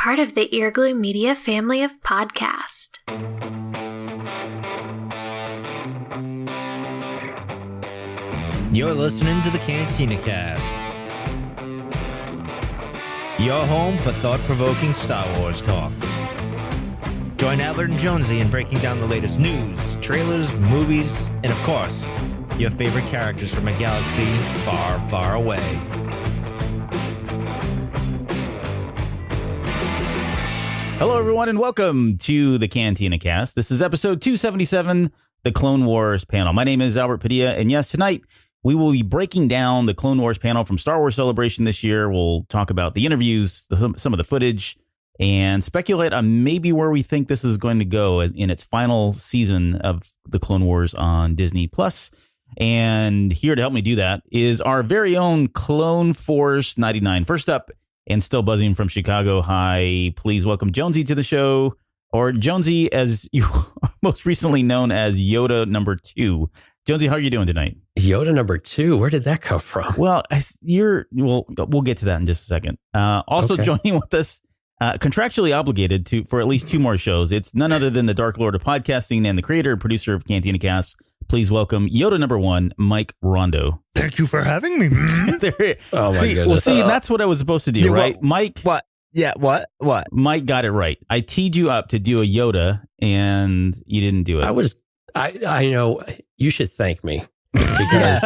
part of the Earglue Media family of podcast. You're listening to the Cantina Cast, your home for thought-provoking Star Wars talk. Join Albert and Jonesy in breaking down the latest news, trailers, movies, and of course, your favorite characters from a galaxy far, far away. Hello, everyone, and welcome to the Cantina Cast. This is episode 277, the Clone Wars panel. My name is Albert Padilla, and yes, tonight we will be breaking down the Clone Wars panel from Star Wars Celebration this year. We'll talk about the interviews, some of the footage, and speculate on maybe where we think this is going to go in its final season of the Clone Wars on Disney+. And here to help me do that is our very own Clone Force 99. First up, and still buzzing from Chicago. Hi, please welcome Jonesy to the show, or Jonesy as you are most recently known as Yoda number 2. Jonesy, how are you doing tonight? Yoda number 2? Where did that come from? Well, we'll get to that in just a second. Also okay. Joining with us, contractually obligated for at least 2 more shows. It's none other than the Dark Lord of podcasting and the creator and producer of Cantina Cast. Please welcome Yoda number 1, Mike Rondo. Thank you for having me. Oh my goodness. Well, see, that's what I was supposed to do, right? Mike. What? Yeah, what? Mike got it right. I teed you up to do a Yoda, and you didn't do it. I know. You should thank me. Because,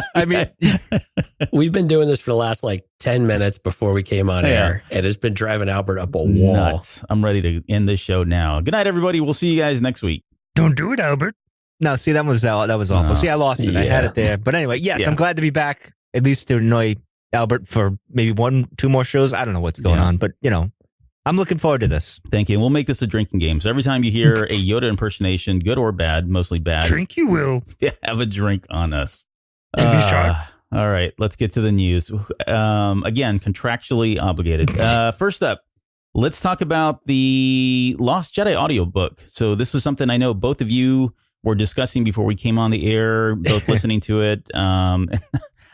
we've been doing this for the last 10 minutes before we came on air, and it's been driving Albert up a wall. Nuts. I'm ready to end this show now. Good night, everybody. We'll see you guys next week. Don't do it, Albert. No, see, that was awful. No. See, I lost it. Yeah. I had it there. But anyway, yes, I'm glad to be back, at least to annoy Albert for maybe 1-2 more shows. I don't know what's going on, but, I'm looking forward to this. Thank you. And we'll make this a drinking game. So every time you hear a Yoda impersonation, good or bad, mostly bad. Drink you will. Have a drink on us. Take a shot. All right, let's get to the news. Again, contractually obligated. First up, let's talk about the Lost Jedi audiobook. So this is something I know both of you were discussing before we came on the air, both listening to it. I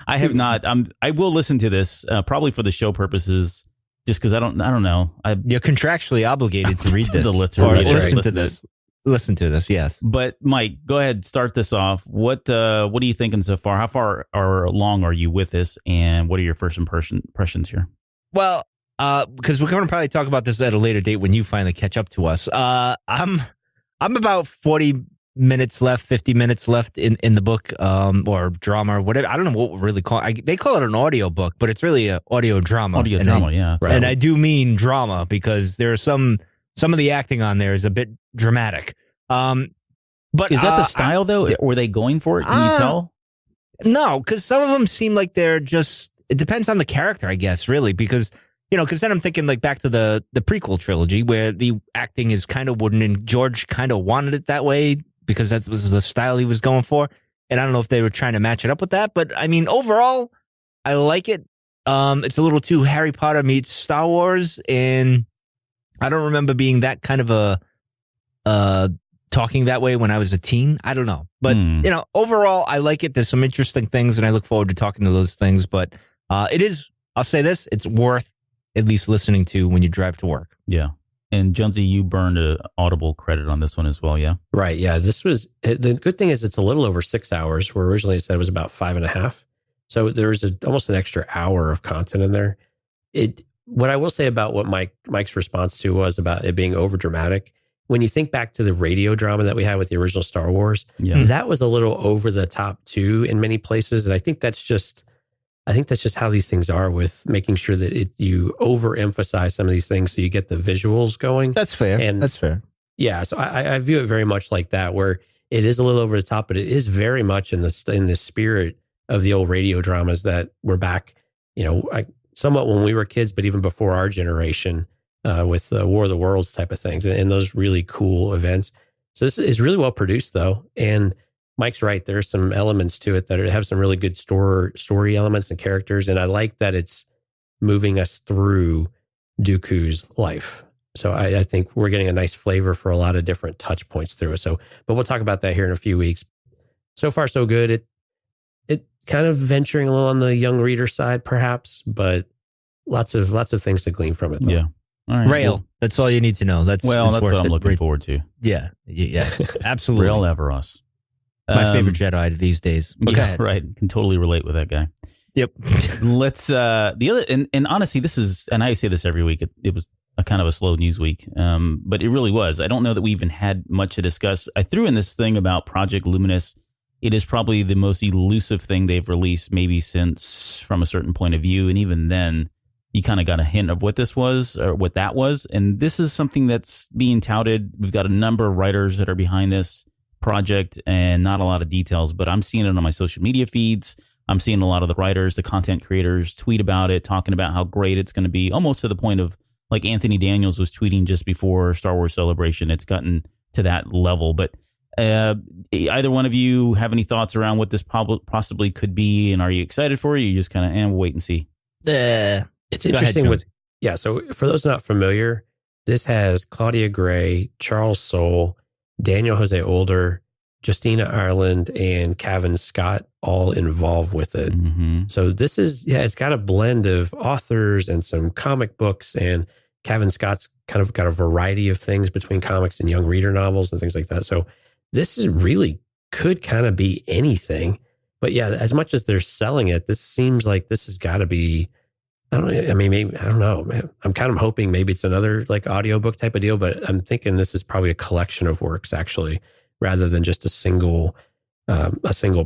have not. I will listen to this probably for the show purposes, just because I don't know. You're contractually obligated to read this. Listen to this, yes. But Mike, go ahead, start this off. What are you thinking so far? How far along are you with this, and what are your first impressions here? Well, because we're going to probably talk about this at a later date when you finally catch up to us. I'm about 40 minutes left, 50 minutes left in the book, or drama or whatever. I don't know what we really call it. They call it an audio book, but it's really an audio drama. Yeah. Right. And I do mean drama because there are some of the acting on there is a bit dramatic. But is that the style though? Were they going for it? Can you tell? No, because some of them seem like they're just. It depends on the character, I guess, really, because. Because then I'm thinking back to the prequel trilogy where the acting is kind of wooden, and George kind of wanted it that way because that was the style he was going for. And I don't know if they were trying to match it up with that, but overall, I like it. It's a little too Harry Potter meets Star Wars, and I don't remember being that kind of a talking that way when I was a teen. I don't know, but overall, I like it. There's some interesting things, and I look forward to talking to those things. But it is. I'll say this: it's worth at least listening to when you drive to work. Yeah. And Jonesy, you burned an Audible credit on this one as well, yeah? Right, yeah. This was, the good thing is it's a little over 6 hours, where originally it said it was about 5.5. So there's almost an extra hour of content in there. What I will say about what Mike's response to was about it being over dramatic. When you think back to the radio drama that we had with the original Star Wars, that was a little over the top too in many places. And I think that's just how these things are, with making sure that you overemphasize some of these things so you get the visuals going. That's fair. That's fair. Yeah, so I view it very much like that, where it is a little over the top, but it is very much in the spirit of the old radio dramas that were back, somewhat when we were kids, but even before our generation, with the War of the Worlds type of things and those really cool events. So this is really well produced, though, and Mike's right. There's some elements to it that have some really good story elements and characters. And I like that it's moving us through Dooku's life. So I think we're getting a nice flavor for a lot of different touch points through it. But we'll talk about that here in a few weeks. So far, so good. It kind of venturing a little on the young reader side, perhaps, but lots of things to glean from it, though. Yeah. All right. Rail. That's all you need to know. That's what worth I'm it. looking forward to. Yeah, absolutely. Rail Everos. My favorite Jedi these days. But go ahead. Right. Can totally relate with that guy. Yep. Let's the other and honestly, this is, and I say this every week. It was a kind of a slow news week, but it really was. I don't know that we even had much to discuss. I threw in this thing about Project Luminous. It is probably the most elusive thing they've released, maybe since From a Certain Point of View, and even then, you kind of got a hint of what this was or what that was. And this is something that's being touted. We've got a number of writers that are behind this project, and not a lot of details, but I'm seeing it on my social media feeds. I'm seeing a lot of the writers, the content creators tweet about it, talking about how great it's going to be, almost to the point of like Anthony Daniels was tweeting just before Star Wars Celebration. It's gotten to that level. But either one of you have any thoughts around what this possibly could be? And are you excited for it? Or you just kind of, we'll wait and see. It's interesting so for those not familiar, this has Claudia Gray, Charles Soule, Daniel Jose Older, Justina Ireland, and Cavan Scott all involved with it. Mm-hmm. So this is, it's got a blend of authors and some comic books, and Cavan Scott's kind of got a variety of things between comics and young reader novels and things like that. So this is really could kind of be anything. But yeah, as much as they're selling it, this seems like this has got to be, I don't know. I mean, maybe, I don't know. I'm kind of hoping maybe it's another like audiobook type of deal, but I'm thinking this is probably a collection of works actually, rather than just a single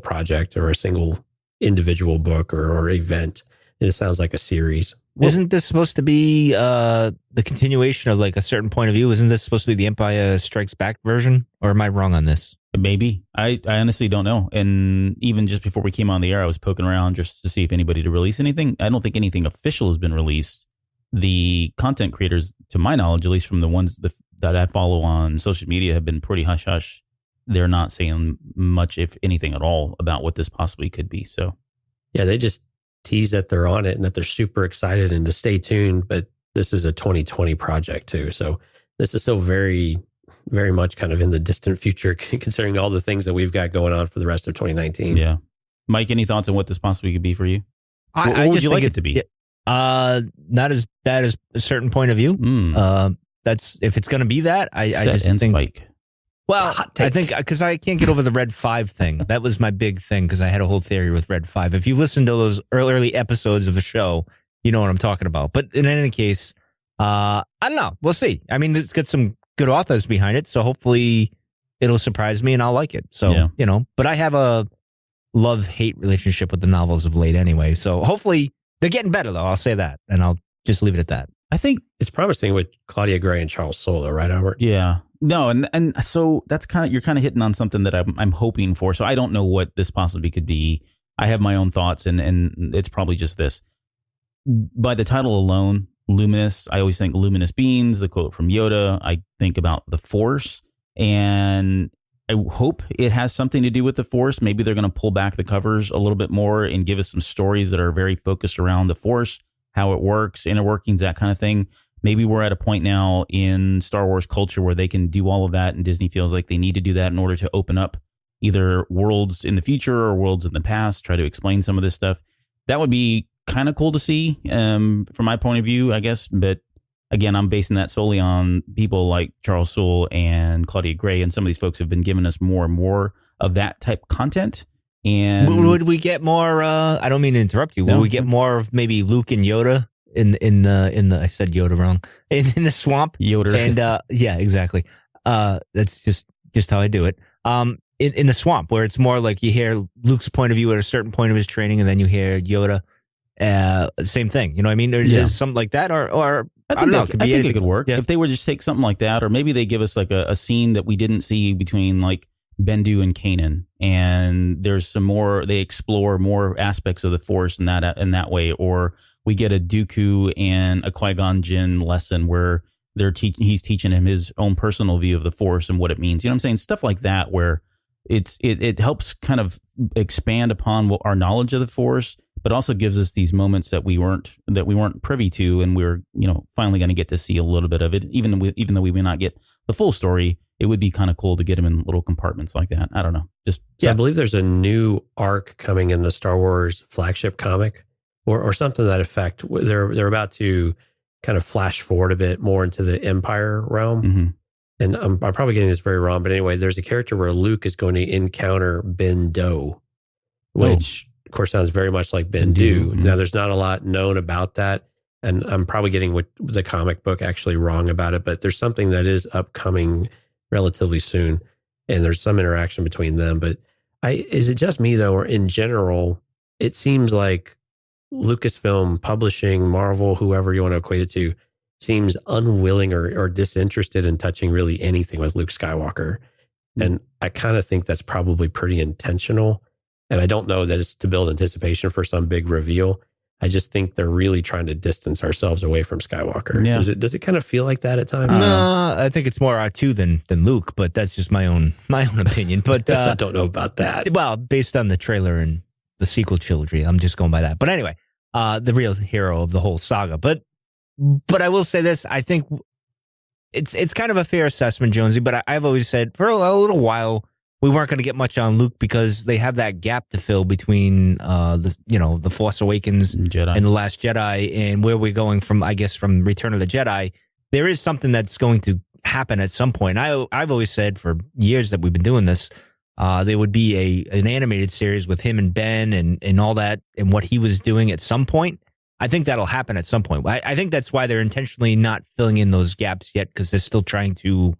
project or a single individual book or event. It sounds like a series. Isn't this supposed to be the continuation of like A Certain Point of View? Isn't this supposed to be the Empire Strikes Back version? Or am I wrong on this? Maybe. I honestly don't know. And even just before we came on the air, I was poking around just to see if anybody to release anything. I don't think anything official has been released. The content creators, to my knowledge, at least from the ones that I follow on social media, have been pretty hush-hush. They're not saying much, if anything at all, about what this possibly could be. So, yeah, they just tease that they're on it and that they're super excited and to stay tuned. But this is a 2020 project too. So this is still very, very much kind of in the distant future, considering all the things that we've got going on for the rest of 2019. Yeah. Mike, any thoughts on what this possibly could be for you? I would just you like think it to be? Not as bad as A Certain Point of View. That's if it's going to be that. I just think. Spike. Well, I think because I can't get over the Red 5 thing. That was my big thing because I had a whole theory with Red 5. If you listen to those early episodes of the show, you know what I'm talking about. But in any case, I don't know. We'll see. I mean, it's got some good authors behind it, so hopefully it'll surprise me and I'll like it. So, but I have a love-hate relationship with the novels of late anyway. So hopefully they're getting better, though. I'll say that, and I'll just leave it at that. I think it's promising with Claudia Gray and Charles Soule, right, Albert? Yeah. No, and so that's you're kind of hitting on something that I'm hoping for. So I don't know what this possibly could be. I have my own thoughts, and it's probably just this. By the title alone, Luminous, I always think luminous beings, the quote from Yoda. I think about the Force, and I hope it has something to do with the Force. Maybe they're going to pull back the covers a little bit more and give us some stories that are very focused around the Force, how it works, inner workings, that kind of thing. Maybe we're at a point now in Star Wars culture where they can do all of that, and Disney feels like they need to do that in order to open up either worlds in the future or worlds in the past, try to explain some of this stuff. That would be kind of cool to see from my point of view, I guess. But again, I'm basing that solely on people like Charles Soule and Claudia Gray, and some of these folks have been giving us more and more of that type of content. And would we get more? I don't mean to interrupt you. Would we get more of maybe Luke and Yoda in the? I said Yoda wrong. In the swamp, Yoda, and yeah, exactly. That's just how I do it. In the swamp, where it's more like you hear Luke's point of view at a certain point of his training, and then you hear Yoda. Same thing. You know what I mean? There's something like that, or I don't know. I think it could work if they were just take something like that, or maybe they give us like a scene that we didn't see between like Bendu and Kanan, and there's some more. They explore more aspects of the Force in that way, or we get a Dooku and a Qui-Gon Jinn lesson where he's teaching him his own personal view of the Force and what it means. You know what I'm saying? Stuff like that where it helps kind of expand upon our knowledge of the Force, but also gives us these moments that we weren't privy to, and we're finally going to get to see a little bit of it, even though we may not get the full story. It would be kind of cool to get them in little compartments like that. I don't know. I believe there's a new arc coming in the Star Wars flagship comic, or something to that effect. They're about to kind of flash forward a bit more into the Empire realm. Mm-hmm. And I'm probably getting this very wrong, but anyway, there's a character where Luke is going to encounter Ben Do, which of course sounds very much like Ben Do. Mm-hmm. Now, there's not a lot known about that, and I'm probably getting what the comic book actually wrong about it, but there's something that is upcoming relatively soon, and there's some interaction between them. But is it just me though, or in general, it seems like Lucasfilm Publishing, Marvel, whoever you want to equate it to, seems unwilling or disinterested in touching really anything with Luke Skywalker. And I kind of think that's probably pretty intentional. And I don't know that it's to build anticipation for some big reveal. I just think they're really trying to distance ourselves away from Skywalker. Yeah. Does it kind of feel like that at times? No, I think it's more R2 than Luke, but that's just my own opinion. But I don't know about that. Well, based on the trailer and the sequel trilogy, I'm just going by that. But anyway, the real hero of the whole saga. But I will say this: I think it's kind of a fair assessment, Jonesy. But I've always said for a little while we weren't going to get much on Luke because they have that gap to fill between the Force Awakens Jedi. and the Last Jedi, and where we're going from Return of the Jedi. There is something that's going to happen at some point. I've always said for years that we've been doing this. There would be an animated series with him and Ben and all that and what he was doing at some point. I think that'll happen at some point. I think that's why they're intentionally not filling in those gaps yet, because they're still trying to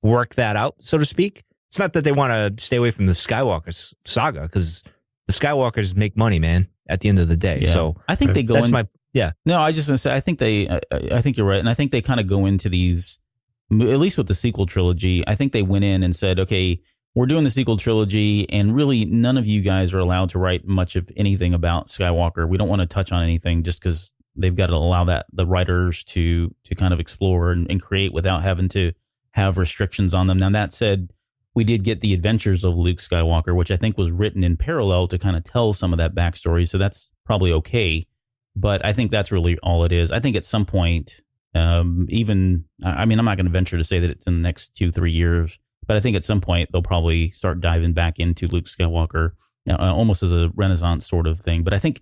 work that out, so to speak. It's not that they want to stay away from the Skywalker saga, because the Skywalkers make money, man, at the end of the day. Yeah. So I think they go that's in. yeah. No, I just want to say, I think you're right. And I think they kind of go into these, at least with the sequel trilogy, I think they went in and said, okay, we're doing the sequel trilogy, and really none of you guys are allowed to write much of anything about Skywalker. We don't want to touch on anything just because they've got to allow the writers to kind of explore and create without having to have restrictions on them. Now, that said, we did get the Adventures of Luke Skywalker, which I think was written in parallel to kind of tell some of that backstory. So that's probably okay. But I think that's really all it is. I think at some point, I'm not going to venture to say that it's in the next 2-3 years, but I think at some point they'll probably start diving back into Luke Skywalker, almost as a Renaissance sort of thing. But I think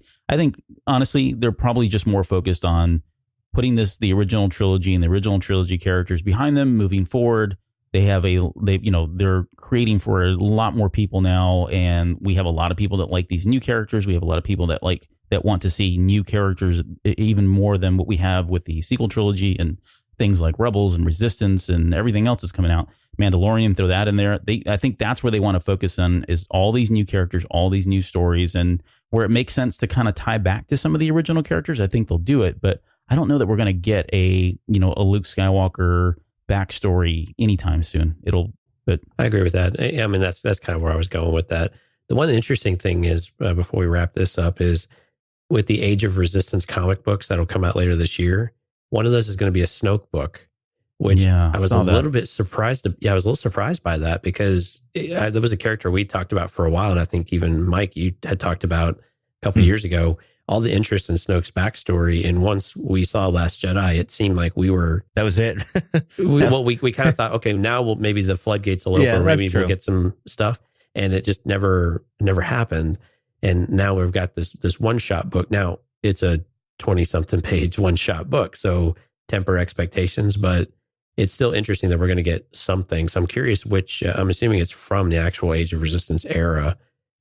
honestly, they're probably just more focused on putting the original trilogy and the original trilogy characters behind them, moving forward. They're creating for a lot more people now, and we have a lot of people that like these new characters. We have a lot of people that want to see new characters even more than what we have with the sequel trilogy and things like Rebels and Resistance and everything else that's coming out. Mandalorian, throw that in there. I think that's where they want to focus on, is all these new characters, all these new stories, and where it makes sense to kind of tie back to some of the original characters. I think they'll do it, but I don't know that we're going to get a Luke Skywalker backstory anytime soon. But I agree with that. I mean, that's kind of where I was going with that. The one interesting thing is, before we wrap this up, is with the Age of Resistance comic books that'll come out later this year. One of those is going to be a Snoke book, which I was a little bit surprised. I was a little surprised by that, because there was a character we talked about for a while, and I think even Mike, you had talked about a couple of years ago, all the interest in Snoke's backstory. And once we saw Last Jedi, it seemed like that was it. we kind of thought, okay, now maybe the floodgates will open, maybe we'll get some stuff. And it just never happened. And now we've got this one-shot book. Now it's a 20-something page one-shot book, so temper expectations, but it's still interesting that we're going to get something. So I'm curious which, I'm assuming it's from the actual Age of Resistance era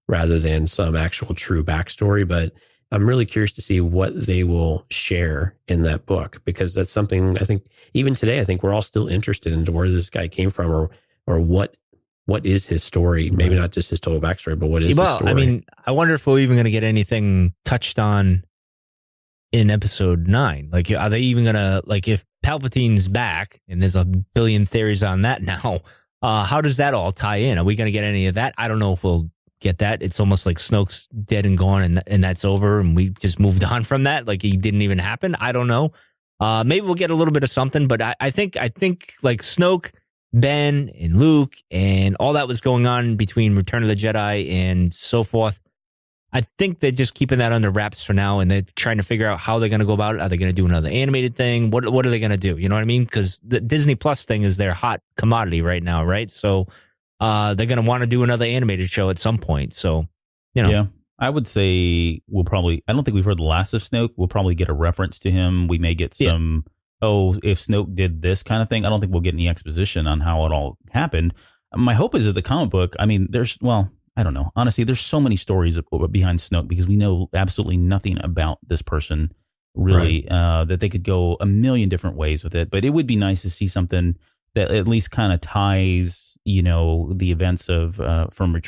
rather than some actual true backstory, but I'm really curious to see what they will share in that book, because that's something I think even today, I think we're all still interested in where this guy came from, or what is his story? Maybe not just his total backstory, but what is his story? I mean, I wonder if we're even going to get anything touched on in episode 9. Like, are they even going to, like, if Palpatine's back, and there's a billion theories on that now, how does that all tie in? Are we going to get any of that? I don't know if we'll get that. It's almost like Snoke's dead and gone, and that's over, and we just moved on from that, like he didn't even happen. I don't know. Maybe we'll get a little bit of something, but I think like Snoke, Ben, and Luke, and all that was going on between Return of the Jedi and so forth. I think they're just keeping that under wraps for now, and they're trying to figure out how they're going to go about it. Are they going to do another animated thing? What are they going to do? You know what I mean? Because the Disney Plus thing is their hot commodity right now, right? So they're going to want to do another animated show at some point. So, Yeah, I would say I don't think we've heard the last of Snoke. We'll probably get a reference to him. We may get some oh, if Snoke did this kind of thing. I don't think we'll get any exposition on how it all happened. My hope is that the comic book, I mean, I don't know. Honestly, there's so many stories behind Snoke because we know absolutely nothing about this person really, that they could go a million different ways with it. But it would be nice to see something that at least kind of ties, the events of from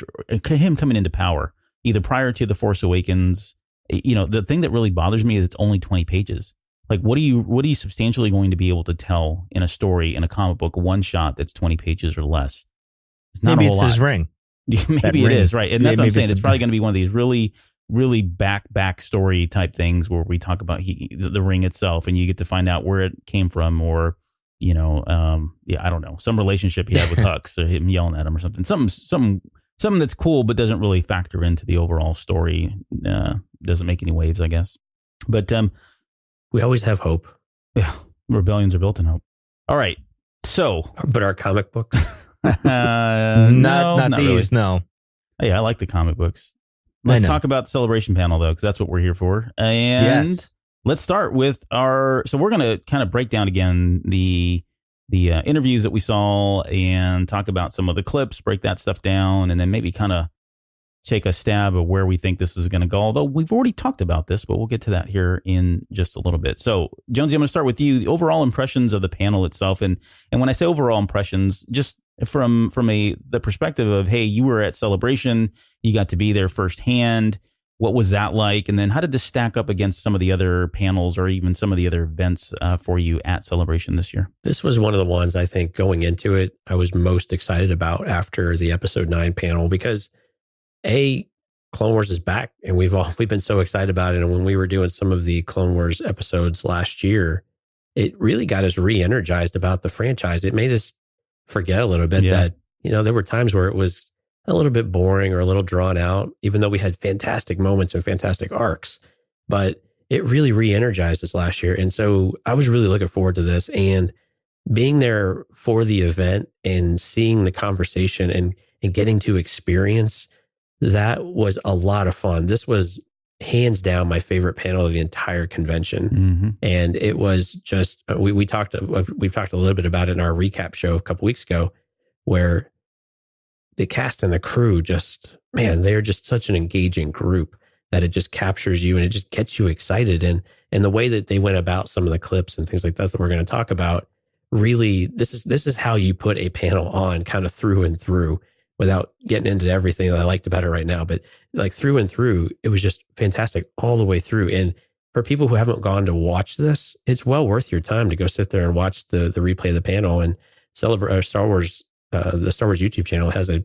him coming into power, either prior to The Force Awakens. The thing that really bothers me is it's only 20 pages. Like, what are you substantially going to be able to tell in a story, in a comic book, one shot that's 20 pages or less? It's not maybe a whole it's lot. his ring. Maybe it is, right. And that's what I'm saying. It's probably ring. going to be one of these really, really back story type things where we talk about the ring itself, and you get to find out where it came from, or, I don't know, some relationship he had with Hux, or him yelling at him or something. Something that's cool, but doesn't really factor into the overall story. Doesn't make any waves, I guess. But we always have hope. Yeah, rebellions are built in hope. All right, so but our comic books, not these. Really. No. Yeah, I like the comic books. Let's talk about the celebration panel, though, because that's what we're here for. And let's start with so we're going to kind of break down again the interviews that we saw and talk about some of the clips, break that stuff down, and then maybe kind of take a stab at where we think this is going to go. Although we've already talked about this, but we'll get to that here in just a little bit. So, Jonesy, I'm going to start with you. The overall impressions of the panel itself. And when I say overall impressions, just from the perspective of, hey, you were at Celebration, you got to be there firsthand. What was that like? And then how did this stack up against some of the other panels or even some of the other events for you at Celebration this year? This was one of the ones I think going into it, I was most excited about after the episode 9 panel, because Clone Wars is back, and we've been so excited about it. And when we were doing some of the Clone Wars episodes last year, it really got us re-energized about the franchise. It made us forget a little bit that, there were times where it was a little bit boring or a little drawn out, even though we had fantastic moments and fantastic arcs, but it really re-energized us last year. And so I was really looking forward to this, and being there for the event and seeing the conversation and getting to experience that was a lot of fun. This was hands down my favorite panel of the entire convention. Mm-hmm. And it was just, we've talked a little bit about it in our recap show a couple weeks ago, where the cast and the crew they're just such an engaging group that it just captures you and it just gets you excited. And the way that they went about some of the clips and things like that we're going to talk about, really, this is how you put a panel on kind of through and through, without getting into everything that I liked about it right now. But like through and through, it was just fantastic all the way through. And for people who haven't gone to watch this, it's well worth your time to go sit there and watch the replay of the panel and celebrate Star Wars. The Star Wars YouTube channel has a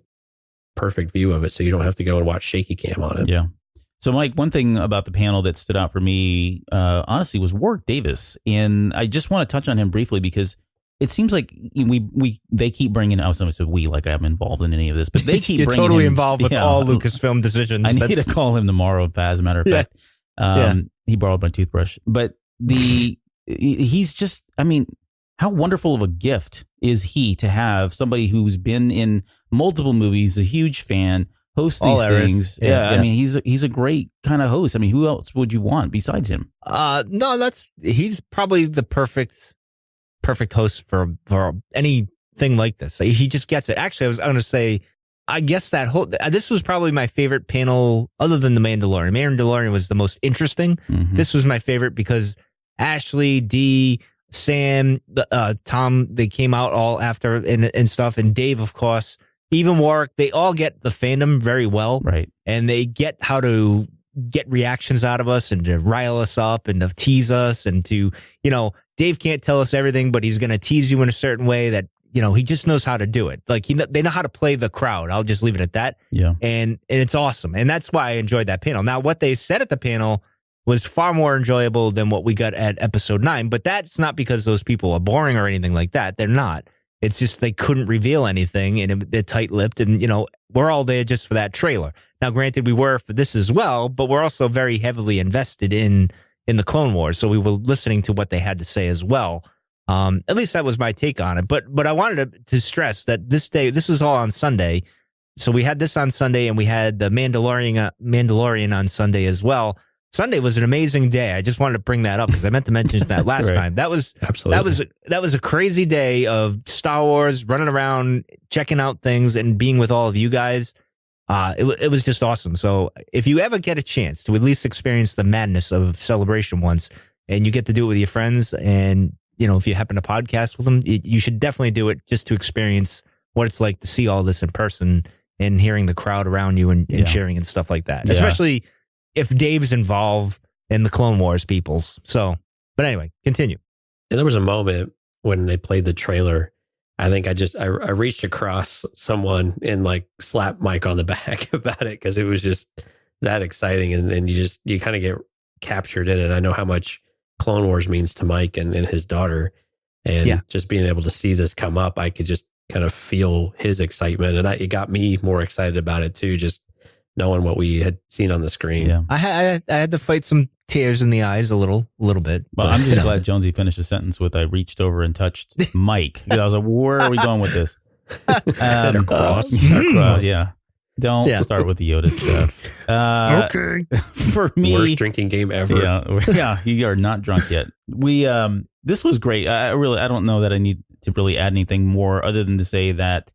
perfect view of it, so you don't have to go and watch shaky cam on it. Yeah. So, Mike, one thing about the panel that stood out for me, honestly, was Warwick Davis. And I just want to touch on him briefly because it seems like they keep bringing. I was going to say we, like I'm involved in any of this, but they keep You're bringing totally him, involved with all Lucasfilm decisions. I need to call him tomorrow, as a matter of fact. He borrowed my toothbrush, but he's just. I mean, how wonderful of a gift is he to have somebody who's been in multiple movies, a huge fan, host these things. Yeah, I mean, he's a great kind of host. I mean, who else would you want besides him? No, he's probably the perfect host for anything like this. He just gets it. Actually, I was going to say, I guess this was probably my favorite panel other than The Mandalorian. Mandalorian was the most interesting. Mm-hmm. This was my favorite because Ashley, Dee, Sam, Tom, they came out all after and stuff. And Dave, of course, even Warwick, they all get the fandom very well. Right. And they get how to get reactions out of us and to rile us up and to tease us and to, Dave can't tell us everything, but he's going to tease you in a certain way that, he just knows how to do it. Like they know how to play the crowd. I'll just leave it at that. Yeah. And it's awesome. And that's why I enjoyed that panel. Now, what they said at the panel was far more enjoyable than what we got at episode 9, but that's not because those people are boring or anything like that. They're not. It's just they couldn't reveal anything and they're tight-lipped and, we're all there just for that trailer. Now, granted, we were for this as well, but we're also very heavily invested in the Clone Wars. So we were listening to what they had to say as well. At least that was my take on it. But I wanted to stress that this was all on Sunday. So we had this on Sunday and we had the Mandalorian on Sunday as well. Sunday was an amazing day. I just wanted to bring that up because I meant to mention that last Right. time. That was Absolutely. that was a crazy day of Star Wars, running around, checking out things, and being with all of you guys. It was just awesome. So if you ever get a chance to at least experience the madness of Celebration once, and you get to do it with your friends, and if you happen to podcast with them, you should definitely do it just to experience what it's like to see all this in person and hearing the crowd around you and cheering and stuff like that. Yeah. Especially if Dave's involved in the Clone Wars peoples. So, but anyway, continue. And there was a moment when they played the trailer. I think I reached across someone and like slapped Mike on the back about it because it was just that exciting. And you kind of get captured in it. I know how much Clone Wars means to Mike and his daughter. And just being able to see this come up, I could just kind of feel his excitement. And it got me more excited about it too, just knowing what we had seen on the screen. Yeah. I had to fight some tears in the eyes a little bit. Well, I'm just glad Jonesy finished the sentence with "I reached over and touched Mike." I was like, "Where are we going with this?" Said across. Across, yeah. Don't start with the Yoda stuff. Okay. For me, worst drinking game ever. Yeah, you are not drunk yet. This was great. I don't know that I need to really add anything more other than to say that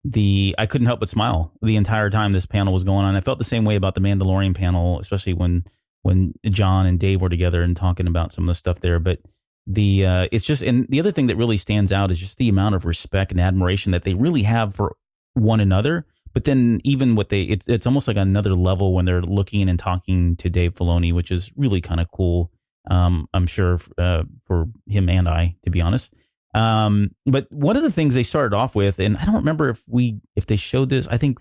I couldn't help but smile the entire time this panel was going on. I felt the same way about the Mandalorian panel, especially when John and Dave were together and talking about some of the stuff there. But it's just, and the other thing that really stands out is just the amount of respect and admiration that they really have for one another. But then even it's almost like another level when they're looking and talking to Dave Filoni, which is really kind of cool. I'm sure for him and I, to be honest. But one of the things they started off with, and I don't remember if they showed this. I think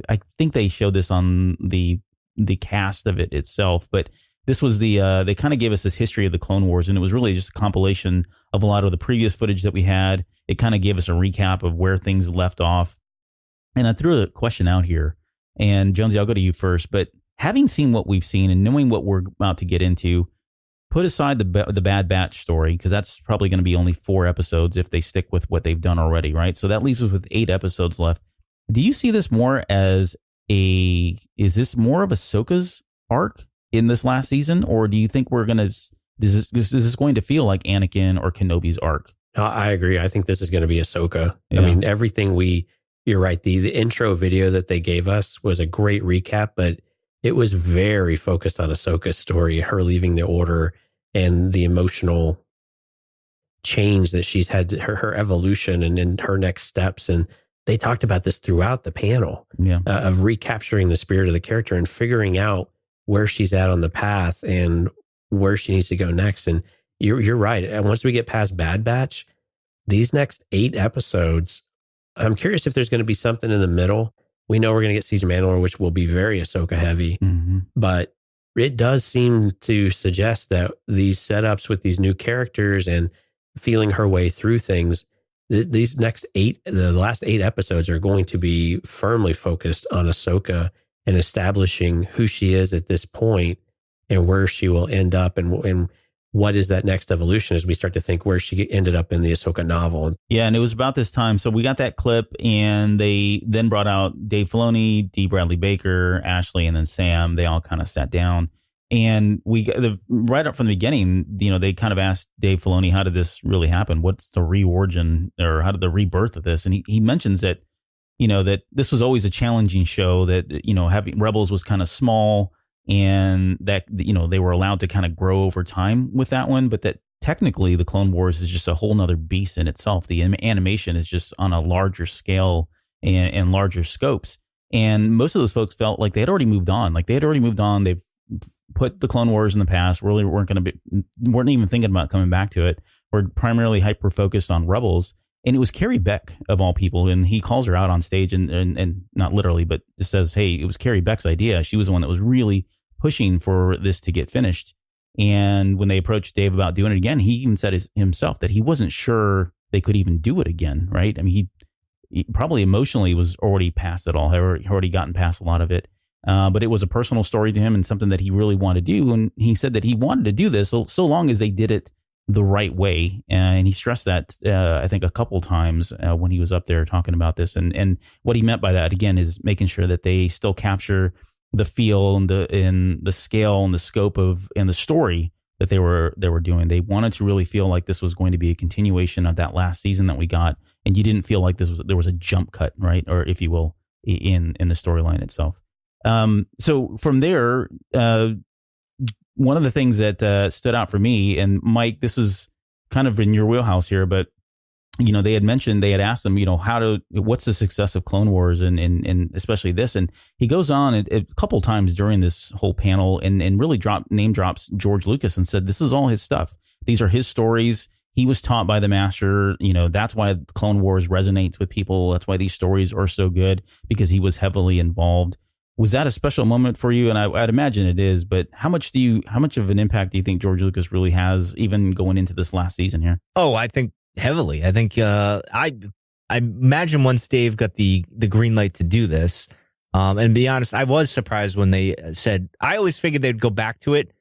they showed this on the cast of it itself. But this was they kind of gave us this history of the Clone Wars, and it was really just a compilation of a lot of the previous footage that we had. It kind of gave us a recap of where things left off. And I threw a question out here, and Jonesy, I'll go to you first. But having seen what we've seen and knowing what we're about to get into, put aside the Bad Batch story, because that's probably going to be only 4 episodes if they stick with what they've done already, right? So that leaves us with 8 episodes left. Do you see this more as is this more of Ahsoka's arc in this last season, or do you think is this going to feel like Anakin or Kenobi's arc? I agree. I think this is going to be Ahsoka. Yeah. I mean, you're right. The intro video that they gave us was a great recap, but it was very focused on Ahsoka's story, her leaving the Order and the emotional change that she's had, her evolution and her next steps. And they talked about this throughout the panel of recapturing the spirit of the character and figuring out where she's at on the path and where she needs to go next. And you're right. And once we get past Bad Batch, these next 8 episodes, I'm curious if there's going to be something in the middle. We know we're going to get Siege of Mandalore, which will be very Ahsoka heavy, but it does seem to suggest that these setups with these new characters and feeling her way through things, these next 8, the last 8 episodes are going to be firmly focused on Ahsoka and establishing who she is at this point and where she will end up and what is that next evolution as we start to think where she ended up in the Ahsoka novel. Yeah, and it was about this time. So we got that clip, and they then brought out Dave Filoni, D. Bradley Baker, Ashley, and then Sam. They all kind of sat down. And right up from the beginning, they kind of asked Dave Filoni, how did this really happen? What's the reorigin, or how did the rebirth of this? And he mentions that, that this was always a challenging show, that, having Rebels was kind of small, and that, they were allowed to kind of grow over time with that one, but that technically the Clone Wars is just a whole nother beast in itself. The animation is just on a larger scale and larger scopes. And most of those folks felt like they had already moved on. They've put the Clone Wars in the past, really weren't even thinking about coming back to it. We're primarily hyper focused on Rebels. And it was Carrie Beck of all people. And he calls her out on stage and not literally, but just says, hey, it was Carrie Beck's idea. She was the one that was really pushing for this to get finished. And when they approached Dave about doing it again, he even said himself that he wasn't sure they could even do it again, right? I mean, he probably emotionally was already past it all, had already gotten past a lot of it. But it was a personal story to him and something that he really wanted to do. And he said that he wanted to do this so long as they did it the right way. And he stressed that, I think, a couple times when he was up there talking about this. And what he meant by that, again, is making sure that they still capture the feel and the scale and the scope of and the story that they were doing. They wanted to really feel like this was going to be a continuation of that last season that we got, and you didn't feel like there was a jump cut, right, or if you will, in the storyline itself. So from there, one of the things that stood out for me, and Mike, this is kind of in your wheelhouse here, but they had asked them, what's the success of Clone Wars and especially this, and he goes on a couple times during this whole panel and really name drops George Lucas and said this is all his stuff. These are his stories. He was taught by the master. That's why Clone Wars resonates with people. That's why these stories are so good, because he was heavily involved. Was that a special moment for you? And I'd imagine it is, but how much of an impact do you think George Lucas really has, even going into this last season here? Oh, I think heavily. I think I imagine once Dave got the green light to do this, and be honest, I was surprised when they said, I always figured they'd go back to it,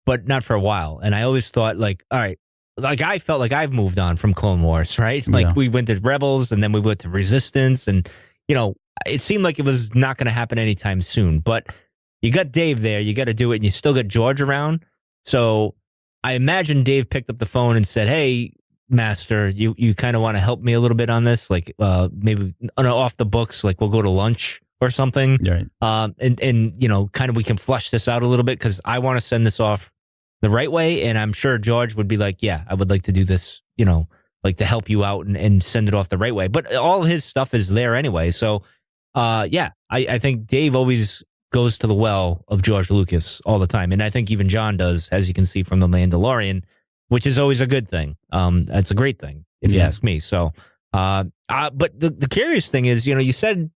but not for a while. And I always thought, like, all right, like I felt like I've moved on from Clone Wars, right? Like we went to Rebels and then we went to Resistance, and it seemed like it was not going to happen anytime soon. But you got Dave there, you got to do it, and you still got George around. So I imagine Dave picked up the phone and said, hey, Master, you kind of want to help me a little bit on this, like maybe off the books, like we'll go to lunch or something, right? And kind of we can flush this out a little bit, because I want to send this off the right way, and I'm sure George would be like, yeah, I would like to do this, like to help you out and send it off the right way. But all his stuff is there anyway, so I think Dave always goes to the well of George Lucas all the time, and I think even John does, as you can see from The Mandalorian, which is always a good thing. It's a great thing, if you ask me. So, but the curious thing is, you said,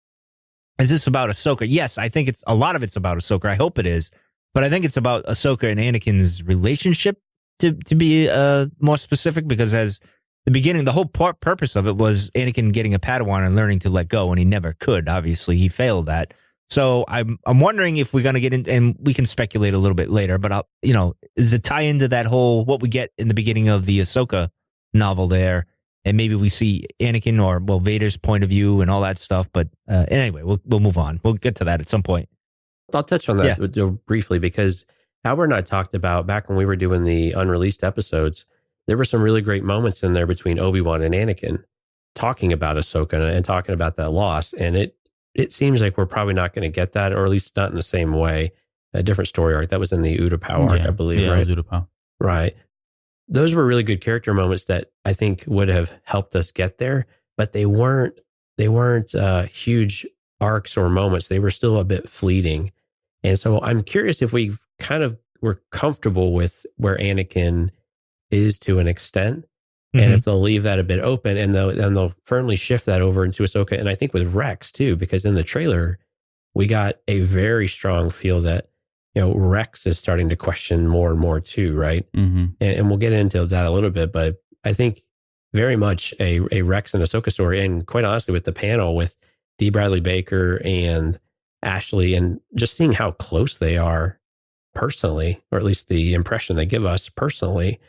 is this about Ahsoka? Yes, I think a lot of it's about Ahsoka. I hope it is, but I think it's about Ahsoka and Anakin's relationship, to be more specific, because as the beginning, the whole purpose of it was Anakin getting a Padawan and learning to let go, and he never could. Obviously, he failed that. So I'm wondering if we're going to get in, and we can speculate a little bit later, but is it tie into that whole, what we get in the beginning of the Ahsoka novel there, and maybe we see Anakin or Vader's point of view and all that stuff. But anyway, we'll move on. We'll get to that at some point. I'll touch on that briefly, because Albert and I talked about back when we were doing the unreleased episodes, there were some really great moments in there between Obi-Wan and Anakin talking about Ahsoka and talking about that loss, and it seems like we're probably not going to get that, or at least not in the same way. A different story arc. That was in the Utapau arc, I believe, right? Yeah, it was Utapau. Right. Those were really good character moments that I think would have helped us get there, but they weren't huge arcs or moments. They were still a bit fleeting. And so I'm curious if we we're comfortable with where Anakin is to an extent, and if they'll leave that a bit open, and they'll firmly shift that over into Ahsoka. And I think with Rex too, because in the trailer, we got a very strong feel that, Rex is starting to question more and more too, right? Mm-hmm. And we'll get into that a little bit, but I think very much a Rex and Ahsoka story. And quite honestly, with the panel with D. Bradley Baker and Ashley, and just seeing how close they are personally, or at least the impression they give us personally,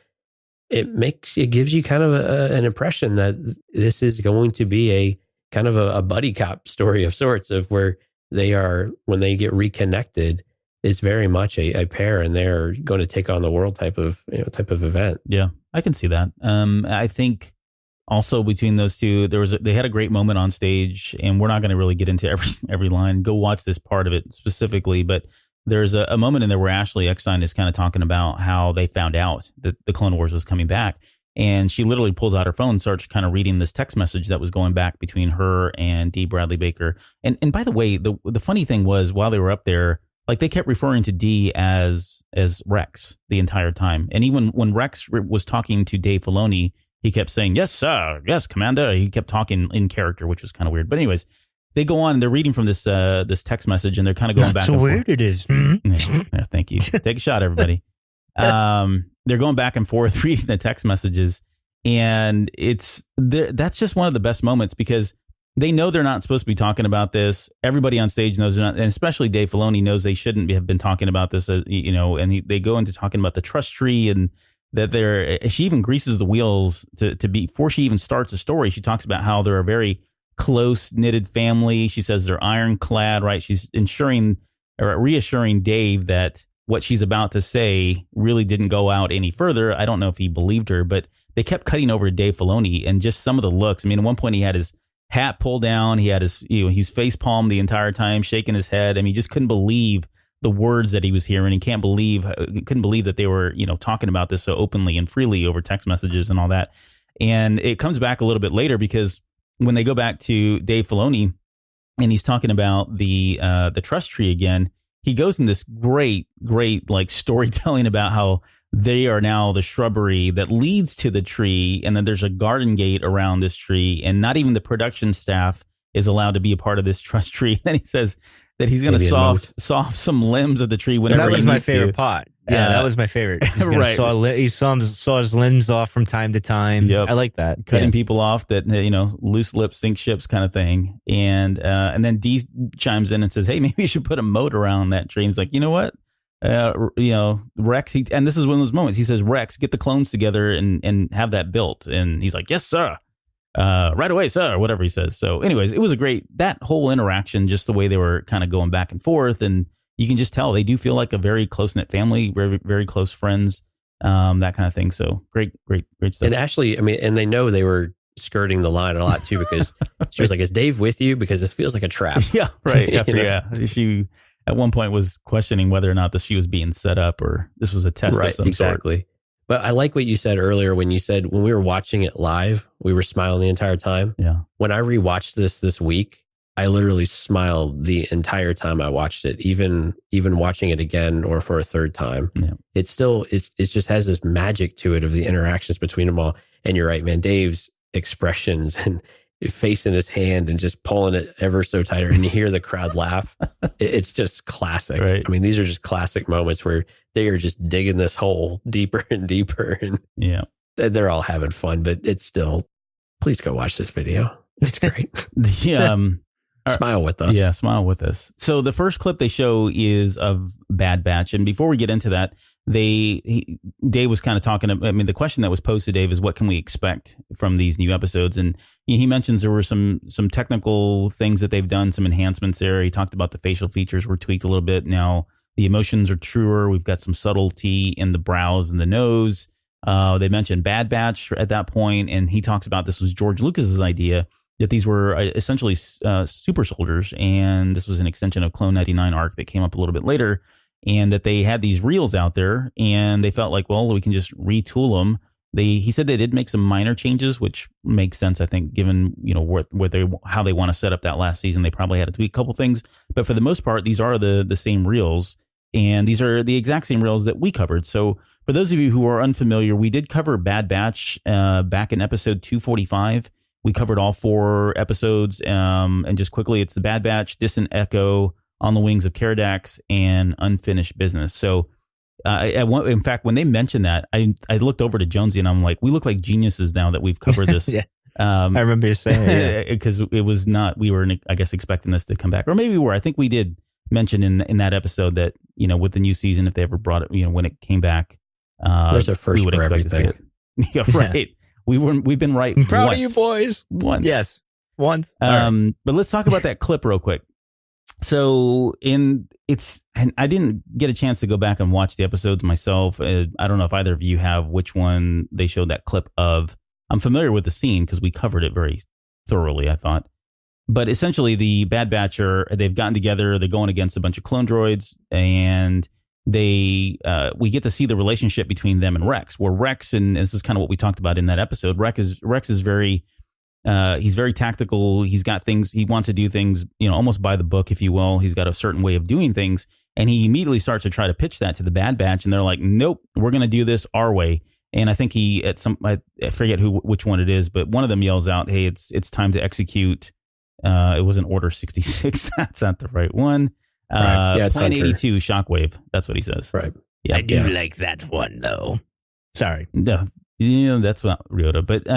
it gives you kind of an impression that this is going to be a kind of a buddy cop story of sorts, of where they are, when they get reconnected, it's very much a pair, and they're going to take on the world type of event. Yeah, I can see that. I think also between those two, they had a great moment on stage, and we're not going to really get into every line. Go watch this part of it specifically, but there's a moment in there where Ashley Eckstein is kind of talking about how they found out that the Clone Wars was coming back. And she literally pulls out her phone and starts kind of reading this text message that was going back between her and D. Bradley Baker. And by the way, the funny thing was, while they were up there, like, they kept referring to D as Rex the entire time. And even when Rex was talking to Dave Filoni, he kept saying, "Yes, sir. Yes, Commander." He kept talking in character, which was kind of weird. But anyways, they go on and they're reading from this text message, and they're kind of going back and forth. That's so weird it is. Mm-hmm. Yeah, thank you. Take a shot, everybody. They're going back and forth reading the text messages, and that's just one of the best moments, because they know they're not supposed to be talking about this. Everybody on stage knows they're not, and especially Dave Filoni knows they shouldn't have been talking about this, and they go into talking about the trust tree, and that she even greases the wheels to before she even starts a story. She talks about how they're a very close knitted family. She says they're ironclad, right? She's ensuring reassuring Dave that what she's about to say really didn't go out any further. I don't know if he believed her, but they kept cutting over to Dave Filoni and just some of the looks. I mean, at one point he had his hat pulled down. He had his, he's face palmed the entire time, shaking his head. I mean, he just couldn't believe the words that he was hearing. He couldn't believe that they were, talking about this so openly and freely over text messages and all that. And it comes back a little bit later because when they go back to Dave Filoni and he's talking about the trust tree again, he goes in this great like storytelling about how they are now the shrubbery that leads to the tree. And then there's a garden gate around this tree, and not even the production staff is allowed to be a part of this trust tree. Then he says that he's going to saw off some limbs of the tree whenever that was he my needs favorite to. part. Yeah, that was my favorite. He's gonna Right. he saw his limbs off from time to time. Yep. I like that. Cutting people off that, loose lips sink ships kind of thing. And then Dee chimes in and says, hey, maybe you should put a moat around that tree. And he's like, you know what? Rex, and this is one of those moments. He says, Rex, get the clones together and have that built. And he's like, yes, sir. Right away, sir, or whatever he says. So anyways, it was that whole interaction, just the way they were kind of going back and forth. And you can just tell they do feel like a very close-knit family, very, very close friends, that kind of thing. So great stuff. And Ashley, I mean, and they know they were skirting the line a lot too, because she was like, is Dave with you? Because this feels like a trap. Yeah, right. Yeah, You know? yeah. She at one point was questioning whether or not she was being set up or this was a test of some exactly. sort. But I like what you said earlier when you said when we were watching it live, we were smiling the entire time. Yeah. When I rewatched this week, I literally smiled the entire time I watched it, even watching it again or for a third time. Yeah. It just has this magic to it of the interactions between them all. And you're right, man, Dave's expressions and face in his hand and just pulling it ever so tighter, and you hear the crowd laugh. It's just classic. Right. I mean, these are just classic moments where they are just digging this hole deeper and deeper, and Yeah. they're all having fun. But it's still, please go watch this video. It's great. Smile with us. Yeah, smile with us. So the first clip they show is of Bad Batch, and before we get into that, Dave was kind of talking. I mean, the question that was posed to Dave is, "What can we expect from these new episodes?" And he mentions there were some technical things that they've done, some enhancements there. He talked about the facial features were tweaked a little bit. Now the emotions are truer. We've got some subtlety in the brows and the nose. They mentioned Bad Batch at that point, and he talks about this was George Lucas's idea, that these were essentially super soldiers, and this was an extension of Clone 99 arc that came up a little bit later, and that they had these reels out there, and they felt like, well, we can just retool them. He said they did make some minor changes, which makes sense, I think, given how they want to set up that last season. They probably had to tweak a couple things, but for the most part, these are the same reels, and these are the exact same reels that we covered. So for those of you who are unfamiliar, we did cover Bad Batch back in episode 245. We covered all 4 episodes, and just quickly, it's the Bad Batch, Distant Echo, On the Wings of Caradax, and Unfinished Business. So, in fact, when they mentioned that, I looked over to Jonesy and I'm like, we look like geniuses now that we've covered this. Yeah. I remember you saying because it was not, we were, I guess, expecting this to come back, or maybe we were. I think we did mention in that episode that, with the new season, if they ever brought it, when it came back, there's a first for everything. Yeah, right. We've been right. I'm proud once. of you boys. Once. Yes. Once. But let's talk about that clip real quick. So and I didn't get a chance to go back and watch the episodes myself. I don't know if either of you have, which one they showed that clip of. I'm familiar with the scene because we covered it very thoroughly, I thought. But essentially the Bad Batcher, they've gotten together, they're going against a bunch of clone droids, and we get to see the relationship between them and Rex, where Rex, and this is kind of what we talked about in that episode, Rex is very he's very tactical. He's got things, he wants to do things, almost by the book, if you will. He's got a certain way of doing things, and he immediately starts to try to pitch that to the Bad Batch, and they're like, nope, we're going to do this our way. And I think I forget which one it is, but one of them yells out, hey, it's time to execute. It wasn't Order 66. That's not the right one. Right. Yeah, it's Plan Hunter. 82 Shockwave. That's what he says. Right. Yeah. I do like that one, though. Sorry. No, that's not Ryota. But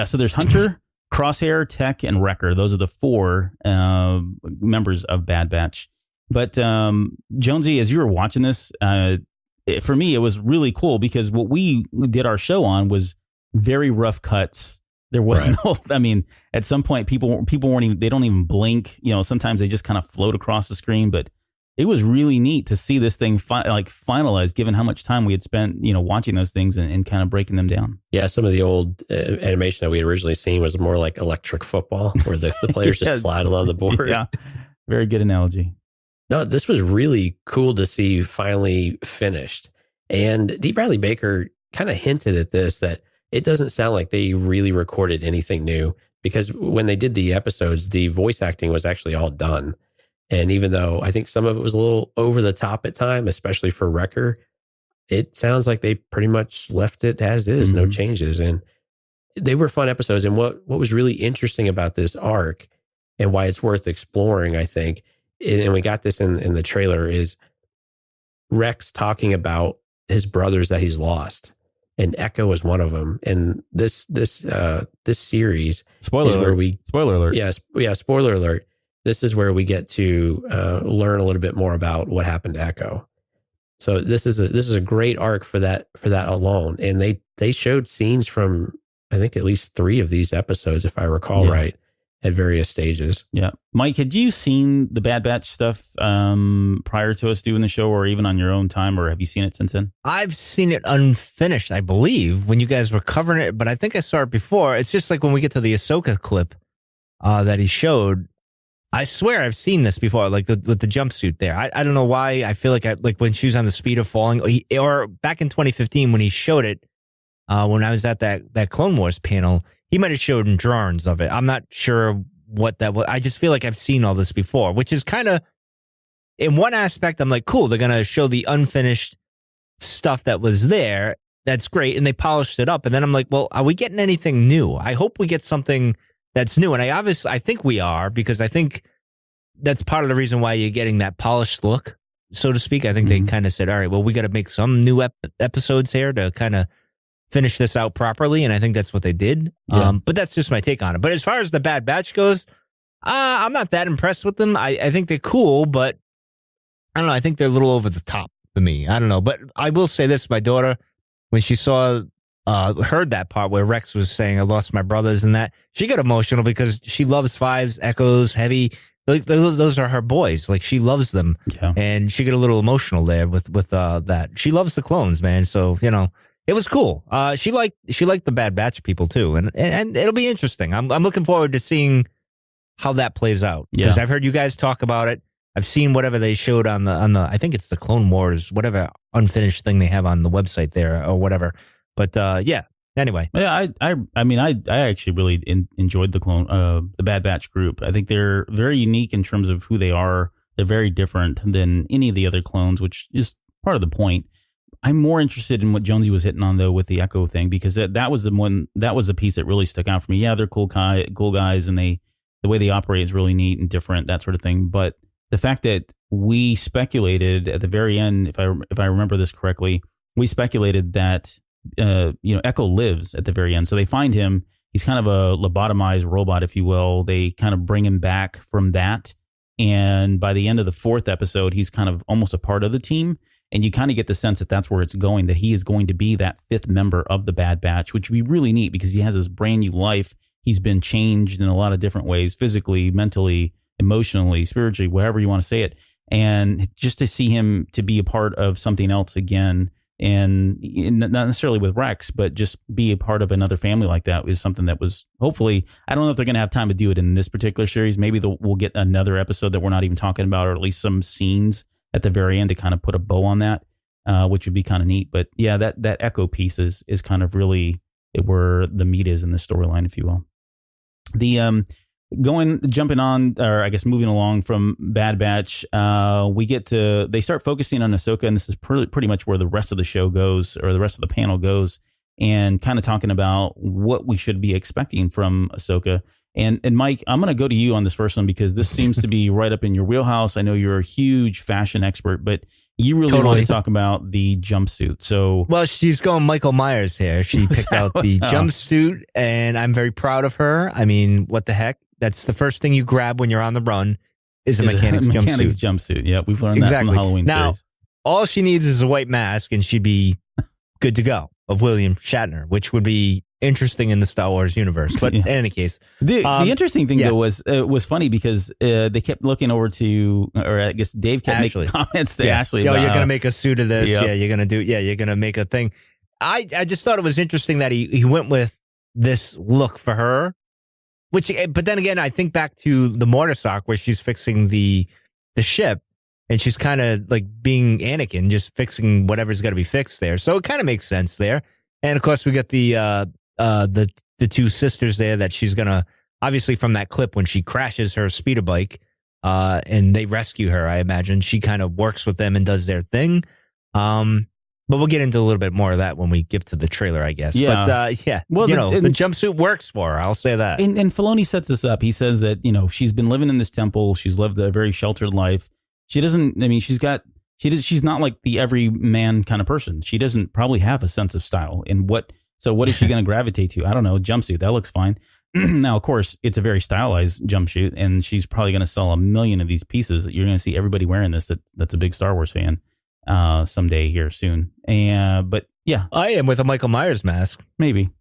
so there's Hunter, Crosshair, Tech, and Wrecker. Those are the 4 members of Bad Batch. But Jonesy, as you were watching this, for me, it was really cool because what we did our show on was very rough cuts. There was no, I mean, at some point, people weren't even, they don't even blink. Sometimes they just kind of float across the screen. But it was really neat to see this thing finalized, given how much time we had spent, watching those things and kind of breaking them down. Yeah, some of the old animation that we had originally seen was more like electric football, where the players just slide along the board. Yeah, very good analogy. No, this was really cool to see finally finished. And D. Bradley Baker kind of hinted at this, that it doesn't sound like they really recorded anything new, because when they did the episodes, the voice acting was actually all done. And even though I think some of it was a little over the top at time, especially for Wrecker, it sounds like they pretty much left it as is, no changes. And they were fun episodes. And what was really interesting about this arc and why it's worth exploring, I think, and we got this in the trailer, is Rex talking about his brothers that he's lost. And Echo is one of them. And this series spoiler is alert. where we spoiler alert. Yeah, spoiler alert. This is where we get to learn a little bit more about what happened to Echo. So this is a great arc for that alone. And they showed scenes from, I think, at least 3 of these episodes, if I recall right, at various stages. Yeah. Mike, had you seen the Bad Batch stuff prior to us doing the show, or even on your own time, or have you seen it since then? I've seen it unfinished, I believe, when you guys were covering it, but I think I saw it before. It's just like when we get to the Ahsoka clip that he showed, I swear I've seen this before, like with the jumpsuit there. I don't know why. I feel like when she was on the speed of falling, or back in 2015 when he showed it, when I was at that Clone Wars panel, he might have showed drawings of it. I'm not sure what that was. I just feel like I've seen all this before, which is kind of, in one aspect, I'm like, cool, they're going to show the unfinished stuff that was there. That's great. And they polished it up. And then I'm like, well, are we getting anything new? I hope we get something that's new. And I think we are, because I think that's part of the reason why you're getting that polished look, so to speak. I think they kind of said, all right, well, we got to make some new episodes here to kind of finish this out properly. And I think that's what they did. Yeah. But that's just my take on it. But as far as the Bad Batch goes, I'm not that impressed with them. I think they're cool, but I don't know. I think they're a little over the top for me. I don't know. But I will say this, my daughter, when she heard that part where Rex was saying, I lost my brothers and that, she got emotional because she loves Fives, Echoes, Heavy. Like those are her boys. Like, she loves them. Yeah. And she got a little emotional there with that. She loves the clones, man. So, it was cool. She liked the Bad Batch people too. And it'll be interesting. I'm looking forward to seeing how that plays out. Because I've heard you guys talk about it. I've seen whatever they showed on the I think it's the Clone Wars, whatever unfinished thing they have on the website there or whatever. But anyway. Yeah, I actually really enjoyed the Bad Batch group. I think they're very unique in terms of who they are. They're very different than any of the other clones, which is part of the point. I'm more interested in what Jonesy was hitting on though with the Echo thing, because that was the piece that really stuck out for me. Yeah, they're cool guys, and the way they operate is really neat and different, that sort of thing. But the fact that we speculated at the very end, if I remember this correctly, we speculated that Echo lives at the very end. So they find him. He's kind of a lobotomized robot, if you will. They kind of bring him back from that. And by the end of the 4th episode, he's kind of almost a part of the team. And you kind of get the sense that that's where it's going, that he is going to be that 5th member of the Bad Batch, which would be really neat because he has this brand new life. He's been changed in a lot of different ways, physically, mentally, emotionally, spiritually, whatever you want to say it. And just to see him to be a part of something else again, and not necessarily with Rex, but just be a part of another family like that is something that was hopefully, I don't know if they're going to have time to do it in this particular series. Maybe we'll get another episode that we're not even talking about, or at least some scenes at the very end to kind of put a bow on that, which would be kind of neat. But yeah, that Echo piece is kind of really where the meat is in the storyline, if you will. The jumping on, or I guess moving along from Bad Batch, they start focusing on Ahsoka, and this is pretty much where the rest of the show goes, or the rest of the panel goes, and kind of talking about what we should be expecting from Ahsoka. And Mike, I'm going to go to you on this first one because this seems to be right up in your wheelhouse. I know you're a huge fashion expert, but you really want to talk about the jumpsuit. So, well, she's going Michael Myers here. She picked out the jumpsuit, and I'm very proud of her. I mean, what the heck? That's the first thing you grab when you're on the run is a mechanic's jumpsuit. Yeah, we've learned that from the Halloween series. All she needs is a white mask, and she'd be good to go, of William Shatner, which would be interesting in the Star Wars universe. But in any case, the interesting thing though was funny because they kept looking over to, or I guess Dave kept making comments to Ashley. Yo, you're gonna make a suit of this. Yep. Yeah, you're gonna make a thing. I just thought it was interesting that he went with this look for her. But then again, I think back to the Mortarsock where she's fixing the ship. And she's kind of like being Anakin, just fixing whatever's got to be fixed there. So it kind of makes sense there. And of course, we got the two sisters there that she's gonna, obviously from that clip when she crashes her speeder bike, and they rescue her. I imagine she kind of works with them and does their thing. But we'll get into a little bit more of that when we get to the trailer, I guess. Yeah. But well, the jumpsuit works for her. I'll say that. And Filoni sets this up. He says that she's been living in this temple. She's lived a very sheltered life. She doesn't, I mean, she's not like the everyman kind of person. She doesn't probably have a sense of style. So what is she going to gravitate to? I don't know. Jumpsuit. That looks fine. Now, of course, it's a very stylized jumpsuit, and she's probably going to sell 1 million of these pieces. You're going to see everybody wearing this that's a big Star Wars fan someday here soon. But yeah. I am with a Michael Myers mask. Maybe.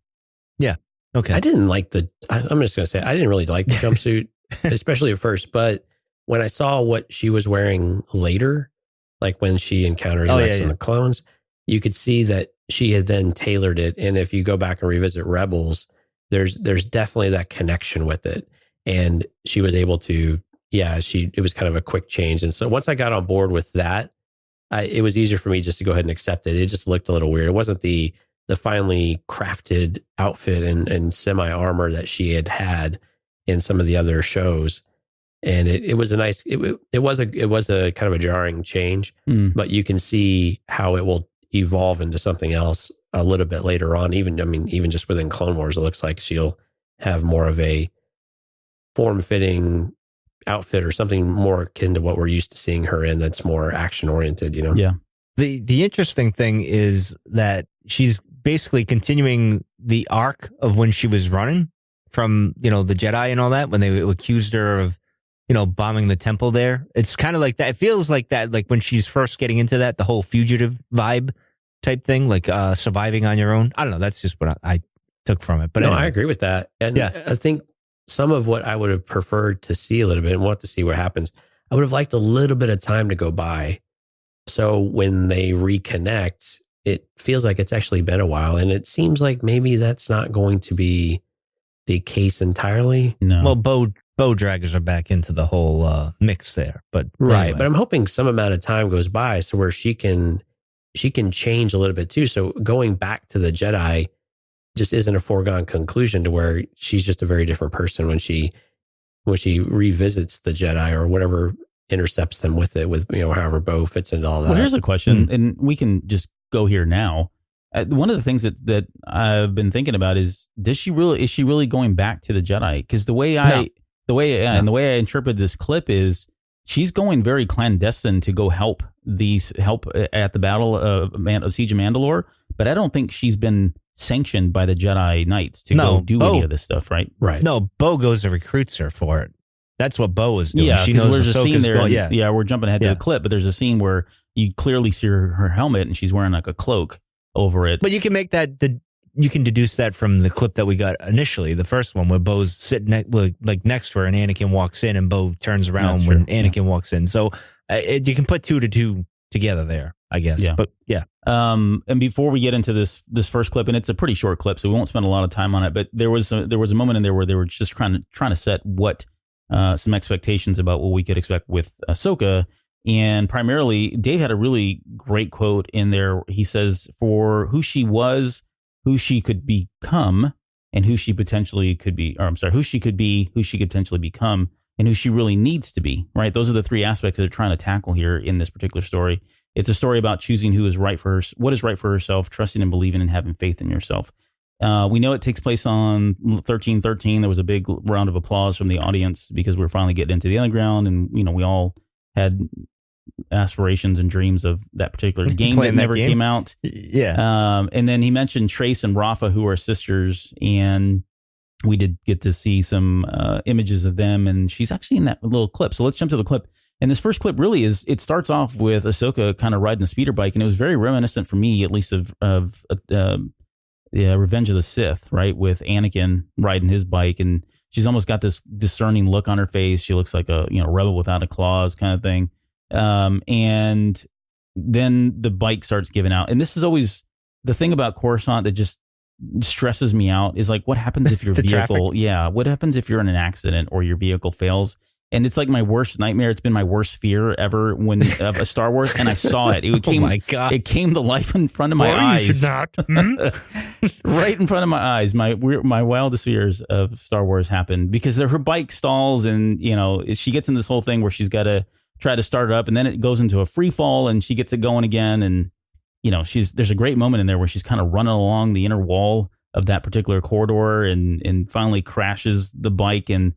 Yeah. Okay. I'm just going to say, I didn't really like the jumpsuit, especially at first, but when I saw what she was wearing later, like when she encounters Rex and the clones, you could see that she had then tailored it. And if you go back and revisit Rebels, there's definitely that connection with it. And she was able to, it was kind of a quick change. And so once I got on board with that, it was easier for me just to go ahead and accept it. It just looked a little weird. It wasn't the finely crafted outfit and semi armor that she had in some of the other shows. And it was a nice, it was a kind of a jarring change, but you can see how it will evolve into something else a little bit later on. Even just within Clone Wars, it looks like she'll have more of a form-fitting outfit or something more akin to what we're used to seeing her in. That's more action oriented, Yeah. The interesting thing is that she's basically continuing the arc of when she was running from, the Jedi and all that, when they accused her of, bombing the temple there. It's kind of like that. It feels like that, like when she's first getting into that, the whole fugitive vibe type thing, like surviving on your own. I don't know. That's just what I took from it. But anyway. I agree with that. And I think some of what I would have preferred to see a little bit and want to see what happens, I would have liked a little bit of time to go by. So when they reconnect, it feels like it's actually been a while. And it seems like maybe that's not going to be the case entirely. No. Well, bow draggers are back into the whole mix there, but right. Anyway. But I'm hoping some amount of time goes by so where she can change a little bit too. So going back to the Jedi just isn't a foregone conclusion to where she's just a very different person when she revisits the Jedi or whatever intercepts them with it, with however Bo fits into all that. Well, here's a question, and we can just go here now. One of the things that I've been thinking about is is she really going back to the Jedi? Because the way I interpret this clip is she's going very clandestine to go help at the battle of Siege of Mandalore, but I don't think she's been sanctioned by the Jedi Knights to go do any of this stuff, right? Right. No, Bo goes and recruits her for it. That's what Bo is doing. Yeah, she knows there's a scene there. Yeah, we're jumping ahead to the clip, but there's a scene where you clearly see her helmet and she's wearing like a cloak over it. But you can make that you can deduce that from the clip that we got initially, the first one where Bo's sitting next to her and Anakin walks in and Bo turns around when Anakin walks in. So you can put 2 to 2 together there, I guess. Yeah. But yeah. And before we get into this first clip, and it's a pretty short clip, so we won't spend a lot of time on it, but there was a moment in there where they were just trying to set some expectations about what we could expect with Ahsoka. And primarily, Dave had a really great quote in there. He says, for who she was, who she could become, and who she potentially could be, who she could be, who she could potentially become, and who she really needs to be, right? Those are the 3 aspects that they're trying to tackle here in this particular story. It's a story about choosing who is right for her, what is right for herself, trusting and believing and having faith in yourself. We know it takes place on 1313. There was a big round of applause from the audience because we were finally getting into the underground, and we all had aspirations and dreams of that particular game that never came out. Yeah. And then he mentioned Trace and Rafa, who are sisters, and we did get to see some images of them, and she's actually in that little clip. So let's jump to the clip. And this first clip really it starts off with Ahsoka kind of riding a speeder bike, and it was very reminiscent for me, at least, of Revenge of the Sith, right? With Anakin riding his bike, and she's almost got this discerning look on her face. She looks like a rebel without a claws kind of thing. And then the bike starts giving out. And this is always the thing about Coruscant that just stresses me out is like, what happens if your vehicle, what happens if you're in an accident or your vehicle fails? And it's like my worst nightmare. It's been my worst fear ever of a Star Wars. And I saw it. It came, oh my God. It came to life in front of my eyes. You should not. Right in front of my eyes. My wildest fears of Star Wars happened because her bike stalls, and she gets in this whole thing where she's got to try to start it up, and then it goes into a free fall, and she gets it going again. And there's a great moment in there where she's kind of running along the inner wall of that particular corridor, and finally crashes the bike. And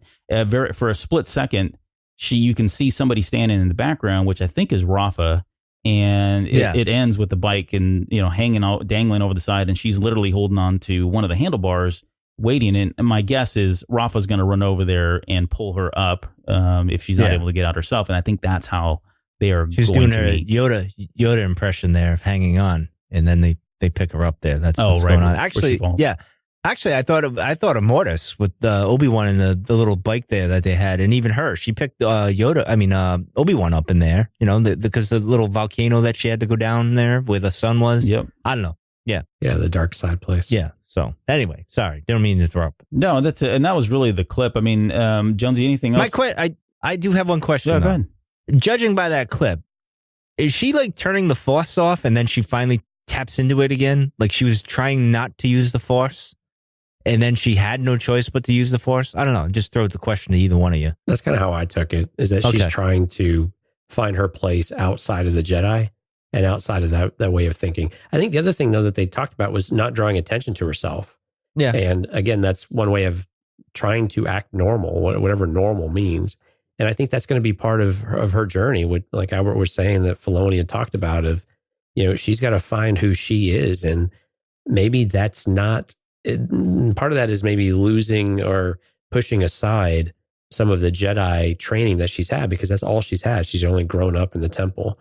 for a split second, you can see somebody standing in the background, which I think is Rafa. And it ends with the bike and, hanging out, dangling over the side. And she's literally holding on to one of the handlebars, waiting. And my guess is Rafa's going to run over there and pull her up if she's not able to get out herself. And I think that's how they are. She's doing her Yoda impression there of hanging on. And then they pick her up there. That's what's going on. Actually, Actually, I thought of Mortis with Obi-Wan and the little bike there that they had, and even her. She picked Obi-Wan up in there, because the little volcano that she had to go down there where the sun was. Yep. I don't know. Yeah. Yeah, the dark side place. Yeah. So anyway, sorry, didn't mean to throw up. No, that's it. And that was really the clip. I mean, Jonesy, anything else? I do have one question. Yeah, go ahead. Judging by that clip, is she like turning the Force off and then she finally taps into it again? Like she was trying not to use the Force, and then she had no choice but to use the Force? I don't know. Just throw the question to either one of you. That's kind of how I took it, is that she's trying to find her place outside of the Jedi and outside of that way of thinking. I think the other thing, though, that they talked about was not drawing attention to herself. Yeah. And again, that's one way of trying to act normal, whatever normal means. And I think that's going to be part of her journey. Like Albert was saying that Filoni had talked about of, she's got to find who she is. And maybe that's not... part of that is maybe losing or pushing aside some of the Jedi training that she's had, because that's all she's had. She's only grown up in the temple.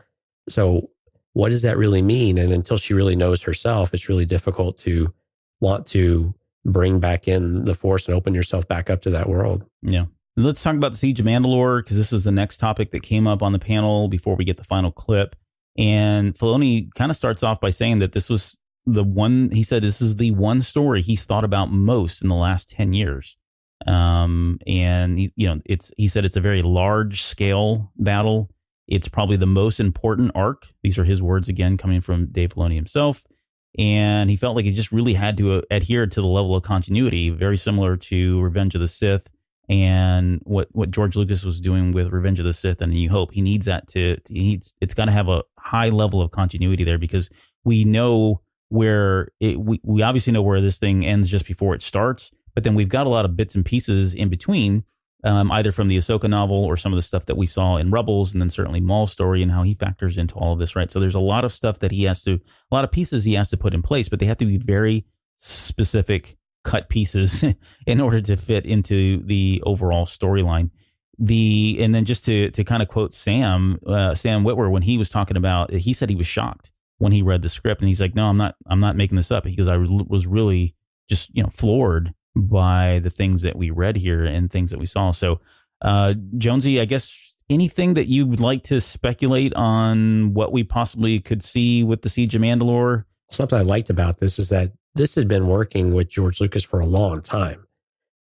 So what does that really mean? And until she really knows herself, it's really difficult to want to bring back in the Force and open yourself back up to that world. Yeah. Let's talk about the Siege of Mandalore, because this is the next topic that came up on the panel before we get the final clip. And Filoni kind of starts off by saying that this was he said this is the one story he's thought about most in the last 10 years. And he said it's a very large scale battle. It's probably the most important arc. These are his words again, coming from Dave Filoni himself. And he felt like he just really had to adhere to the level of continuity, very similar to Revenge of the Sith and what George Lucas was doing with Revenge of the Sith and A New Hope. He needs that it's got to have a high level of continuity there, because we know where we obviously know where this thing ends just before it starts, but then we've got a lot of bits and pieces in between, either from the Ahsoka novel or some of the stuff that we saw in Rebels, and then certainly Maul's story and how he factors into all of this, right? So there's a lot of stuff that a lot of pieces he has to put in place, but they have to be very specific cut pieces in order to fit into the overall storyline. And then just to kind of quote Sam Witwer, when he was talking about it, he said he was shocked when he read the script, and he's like, no, I'm not making this up, because I was really just, floored by the things that we read here and things that we saw. So, Jonesy, I guess anything that you would like to speculate on what we possibly could see with the Siege of Mandalore? Something I liked about this is that this had been working with George Lucas for a long time.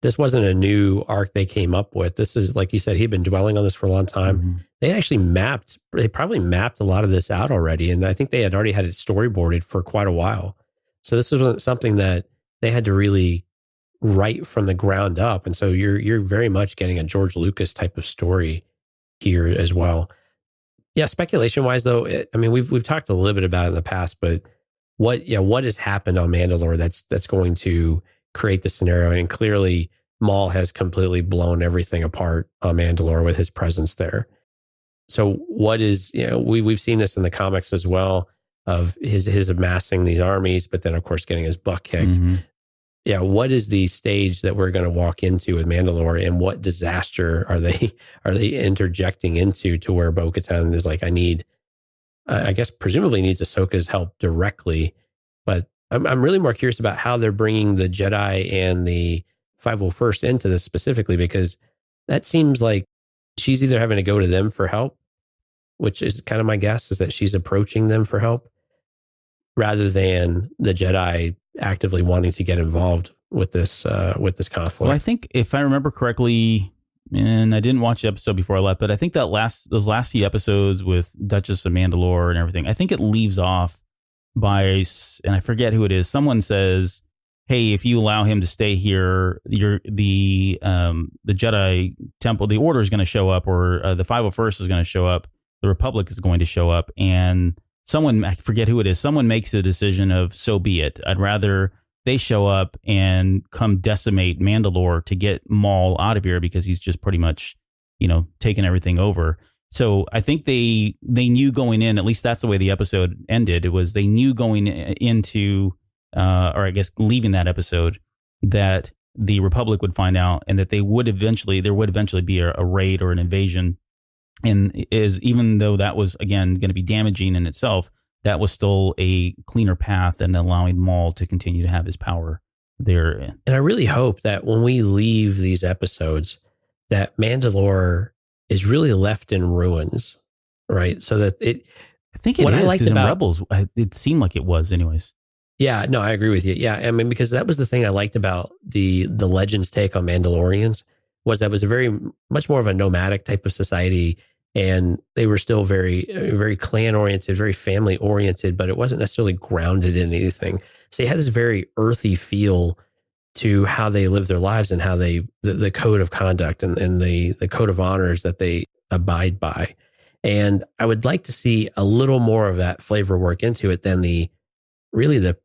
This wasn't a new arc they came up with. This is, like you said, he'd been dwelling on this for a long time. Mm-hmm. They probably mapped a lot of this out already. And I think they had already had it storyboarded for quite a while. So this wasn't something that they had to really write from the ground up. And so you're very much getting a George Lucas type of story here as well. Yeah, speculation wise though, we've talked a little bit about it in the past, but what has happened on Mandalore that's going to create the scenario? And clearly Maul has completely blown everything apart on Mandalore with his presence there. So what is, we've seen this in the comics as well, of his amassing these armies, but then of course getting his butt kicked. Mm-hmm. Yeah. What is the stage that we're going to walk into with Mandalore, and what disaster are they interjecting into, to where Bo-Katan is like, I guess presumably needs Ahsoka's help directly, but I'm really more curious about how they're bringing the Jedi and the 501st into this specifically, because that seems like she's either having to go to them for help, which is kind of my guess, is that she's approaching them for help rather than the Jedi actively wanting to get involved with this conflict. Well, I think if I remember correctly, and I didn't watch the episode before I left, but I think those last few episodes with Duchess of Mandalore and everything, I think it leaves off by, and I forget who it is. Someone says, "Hey, if you allow him to stay here, the Jedi Temple, the Order is going to show up, or the 501st is going to show up, the Republic is going to show up," and someone, I forget who it is, someone makes a decision of, so be it. I'd rather they show up and come decimate Mandalore to get Maul out of here, because he's just pretty much, taking everything over. So I think they knew going in, at least that's the way the episode ended. It was, they knew going into, or I guess leaving that episode, that the Republic would find out, and that there would eventually be a raid or an invasion. And even though that was, again, going to be damaging in itself, that was still a cleaner path than allowing Maul to continue to have his power there. And I really hope that when we leave these episodes, that Mandalore is really left in ruins, right? So that I think it is, because in Rebels, it seemed like it was anyways. Yeah, no, I agree with you. Yeah, I mean, because that was the thing I liked about the Legends take on Mandalorians, was that it was much more of a nomadic type of society. And they were still very, very clan oriented, very family oriented, but it wasn't necessarily grounded in anything. So they had this very earthy feel to how they live their lives, and how the code of conduct and the code of honors that they abide by. And I would like to see a little more of that flavor work into it than the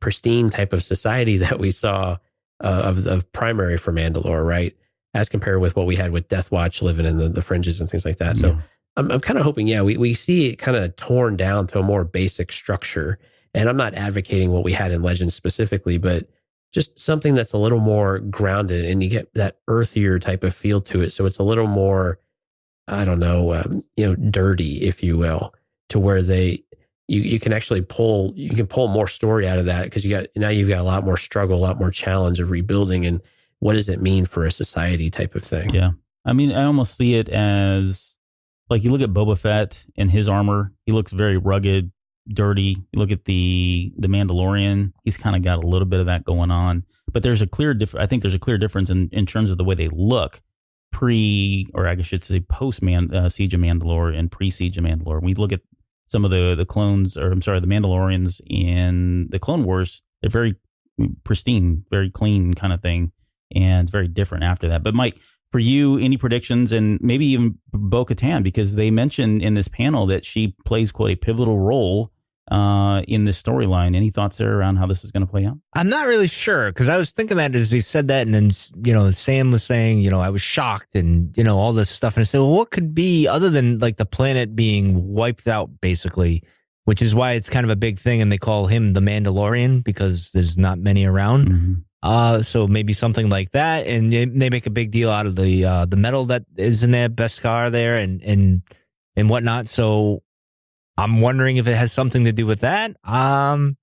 pristine type of society that we saw of primary for Mandalore, right? As compared with what we had with Death Watch living in the fringes and things like that. So I'm kind of hoping, we see it kind of torn down to a more basic structure. And I'm not advocating what we had in Legends specifically, but just something that's a little more grounded, and you get that earthier type of feel to it. So it's a little more, I don't know, dirty, if you will, to where you can actually pull more story out of that, because you've got a lot more struggle, a lot more challenge of rebuilding, and what does it mean for a society type of thing. Yeah. I mean, I almost see it as, like, you look at Boba Fett and his armor, he looks very rugged, dirty. You look at the Mandalorian, he's kind of got a little bit of that going on. But there's a clear difference in terms of the way they look or I guess I should say post Siege of Mandalore and pre Siege of Mandalore. When we look at some of the clones, or I'm sorry, the Mandalorians in the Clone Wars, they're very pristine, very clean kind of thing, and it's very different after that. But Mike, for you, any predictions, and maybe even Bo-Katan, because they mentioned in this panel that she plays quite a pivotal role in this storyline. Any thoughts there around how this is going to play out? I'm not really sure, because I was thinking that as he said that, and then, Sam was saying, I was shocked, and, all this stuff. And I said, well, what could be other than like the planet being wiped out, basically, which is why it's kind of a big thing. And they call him the Mandalorian, because there's not many around. Mm-hmm. So maybe something like that, and they make a big deal out of the metal that is in there, Beskar there, and whatnot. So I'm wondering if it has something to do with that. Hard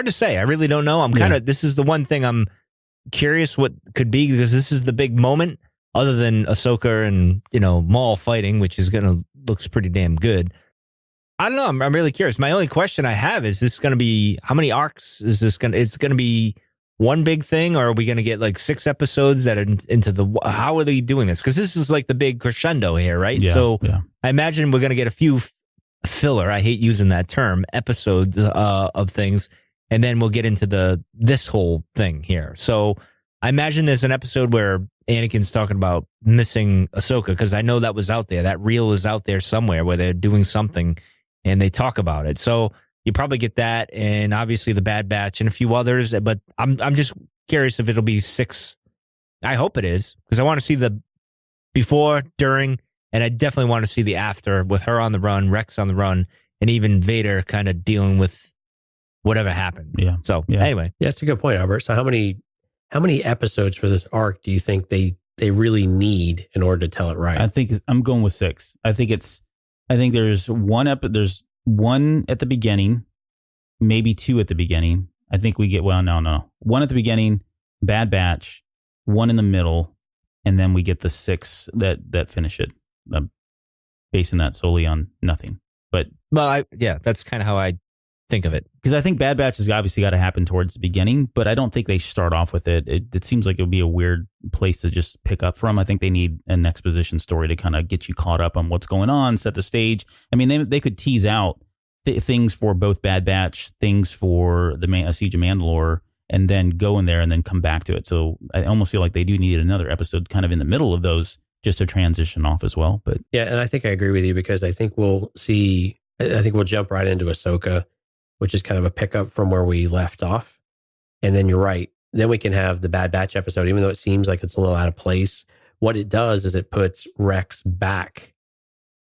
to say. I really don't know. This is the one thing I'm curious what could be, because this is the big moment, other than Ahsoka and Maul fighting, which looks pretty damn good. I don't know. I'm really curious. My only question I have is, this going to be, how many arcs is this going to? It's going to be one big thing, or are we going to get like 6 episodes that are into how are they doing this? Because this is like the big crescendo here, right? Yeah, so yeah. I imagine we're going to get a few filler, I hate using that term, episodes of things, and then we'll get into this whole thing here. So I imagine there's an episode where Anakin's talking about missing Ahsoka, because I know that was out there. That reel is out there somewhere where they're doing something and they talk about it. So you probably get that, and obviously the Bad Batch and a few others. But I'm just curious if it'll be 6. I hope it is, because I want to see the before, during, and I definitely want to see the after, with her on the run, Rex on the run, and even Vader kind of dealing with whatever happened. Yeah. So anyway, yeah, it's a good point, Albert. So how many episodes for this arc do you think they really need in order to tell it right? I think I'm going with 6. I think there's one at the beginning, maybe 2 at the beginning. I think we get, well, no. One at the beginning, Bad Batch, one in the middle, and then we get the 6 that finish it. I'm basing that solely on nothing. But that's kind of how I think of it. Because I think Bad Batch has obviously got to happen towards the beginning, but I don't think they start off with it. It seems like it would be a weird place to just pick up from. I think they need an exposition story to kind of get you caught up on what's going on, set the stage. I mean, they could tease out things for both Bad Batch, things for the Siege of Mandalore, and then go in there and then come back to it. So I almost feel like they do need another episode kind of in the middle of those just to transition off as well. But yeah, and I think I agree with you because I think we'll jump right into Ahsoka, which is kind of a pickup from where we left off. And then you're right. Then we can have the Bad Batch episode, even though it seems like it's a little out of place. What it does is it puts Rex back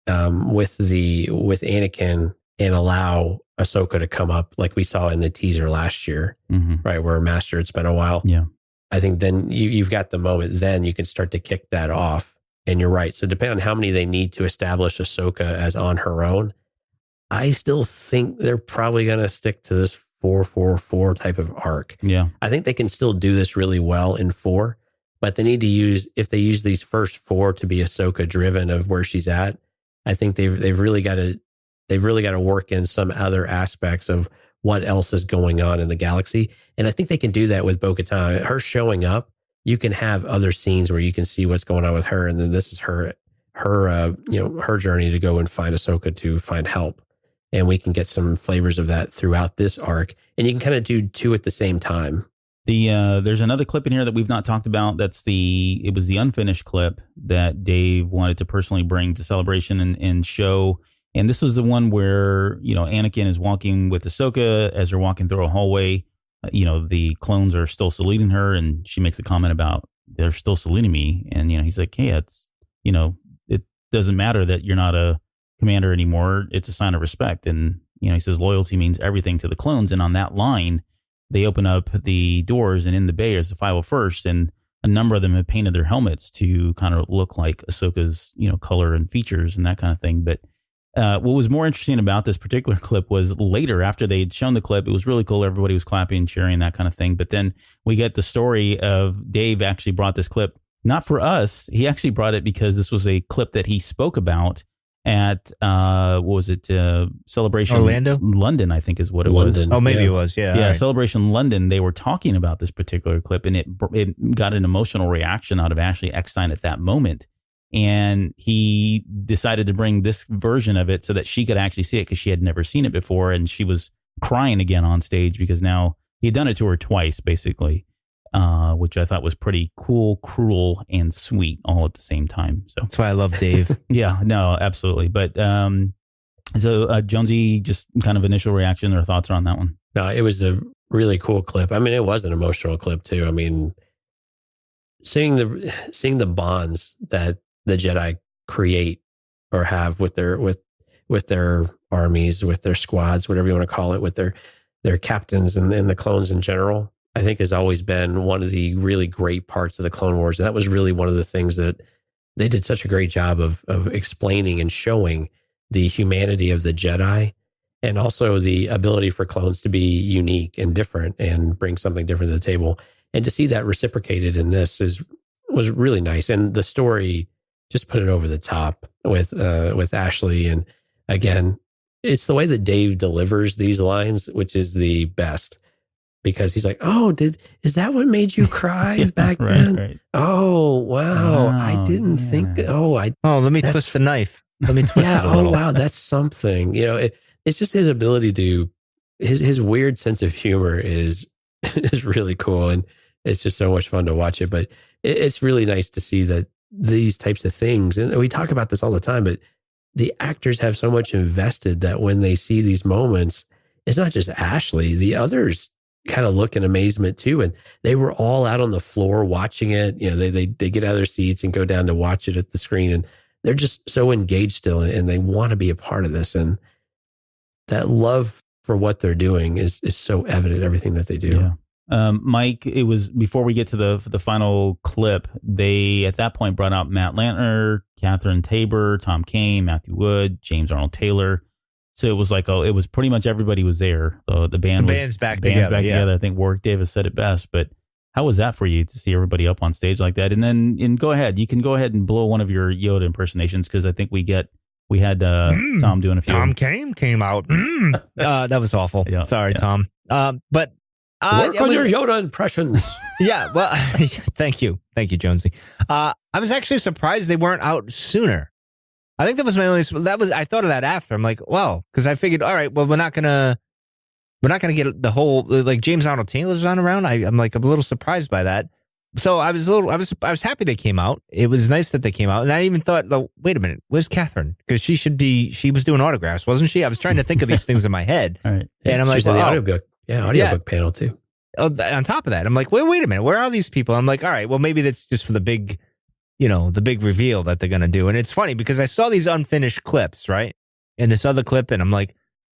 with Anakin and allow Ahsoka to come up like we saw in the teaser last year, right? Where Master had spent a while. Yeah. I think then you've got the moment, then you can start to kick that off. And you're right. So depending on how many they need to establish Ahsoka as on her own, I still think they're probably going to stick to this 4-4-4 type of arc. Yeah. I think they can still do this really well in 4, but they need to if they use these first 4 to be Ahsoka driven of where she's at, I think they've really got to work in some other aspects of what else is going on in the galaxy. And I think they can do that with Bo-Katan. Her showing up, you can have other scenes where you can see what's going on with her. And then this is her journey to go and find Ahsoka to find help. And we can get some flavors of that throughout this arc. And you can kind of do 2 at the same time. There's another clip in here that we've not talked about. It was the unfinished clip that Dave wanted to personally bring to Celebration and show. And this was the one where, Anakin is walking with Ahsoka as they're walking through a hallway. The clones are still saluting her, and she makes a comment about they're still saluting me. And, he's like, hey, it doesn't matter that you're not a commander anymore. It's a sign of respect. And, he says loyalty means everything to the clones. And on that line, they open up the doors, and in the bay is the 501st. And a number of them have painted their helmets to kind of look like Ahsoka's, color and features and that kind of thing. But what was more interesting about this particular clip was later, after they'd shown the clip, it was really cool. Everybody was clapping, cheering, that kind of thing. But then we get the story of Dave actually brought this clip, not for us. He actually brought it because this was a clip that he spoke about at, Celebration Orlando? London, I think is what it London. was. Oh, maybe it was. Yeah. Yeah, Right. Celebration London. They were talking about this particular clip, and it got an emotional reaction out of Ashley Eckstein at that moment. And he decided to bring this version of it so that she could actually see it because she had never seen it before. And she was crying again on stage because now he had done it to her twice, basically, which I thought was pretty cool, cruel, and sweet all at the same time. So That's why I love Dave. yeah, no, absolutely. But so Jonesy, just kind of initial reaction or thoughts on that one? No, it was a really cool clip. I mean, it was an emotional clip too. I mean, seeing the bonds that the Jedi create or have with their armies, with their squads, whatever you want to call it, with their captains and the clones in general, I think has always been one of the really great parts of the Clone Wars. And that was really one of the things that they did such a great job of explaining and showing the humanity of the Jedi, and also the ability for clones to be unique and different and bring something different to the table. And to see that reciprocated in this was really nice. And the story just put it over the top with Ashley. And again, it's the way that Dave delivers these lines, which is the best, because he's like, "Oh, is that what made you cry back then? Right. Oh, wow. I didn't think, Let me twist the knife. Let me twist it a oh, little. wow. That's something, it's just his ability to, his weird sense of humor is really cool. And it's just so much fun to watch it, but it's really nice to see that these types of things, and we talk about this all the time, but the actors have so much invested that when they see these moments, it's not just Ashley, the others kind of look in amazement too. And they were all out on the floor watching it. They get out of their seats and go down to watch it at the screen, and they're just so engaged still, and they want to be a part of this. And that love for what they're doing is so evident in everything that they do. Yeah. Mike, it was before we get to the final clip, they at that point brought out Matt Lantner, Catherine Tabor, Tom Kane, Matthew Wood, James Arnold Taylor. So it was like, it was pretty much everybody was there. The band's back together. I think Warwick Davis said it best. But how was that for you to see everybody up on stage like that? And go ahead. You can go ahead and blow one of your Yoda impersonations, because I think we had Tom doing a few. Tom came out. That was awful. Yeah, Sorry, Tom. But work on your Yoda impressions. Yeah. Well, thank you, Jonesy. I was actually surprised they weren't out sooner. I think that was my only. I thought of that after. I'm like, well, because I figured, all right, well, we're not gonna get the whole, like, James Arnold Taylor's on around. I'm a little surprised by that. So I was happy they came out. It was nice that they came out, and I even thought, wait a minute, where's Catherine? Because she was doing autographs, wasn't she? I was trying to think of these things in my head, all right. And I'm like, she's in the audiobook panel too. Oh, on top of that, I'm like, wait a minute, where are these people? I'm like, all right, well, maybe that's just for the big reveal that they're going to do. And it's funny because I saw these unfinished clips, right? And this other clip, and I'm like,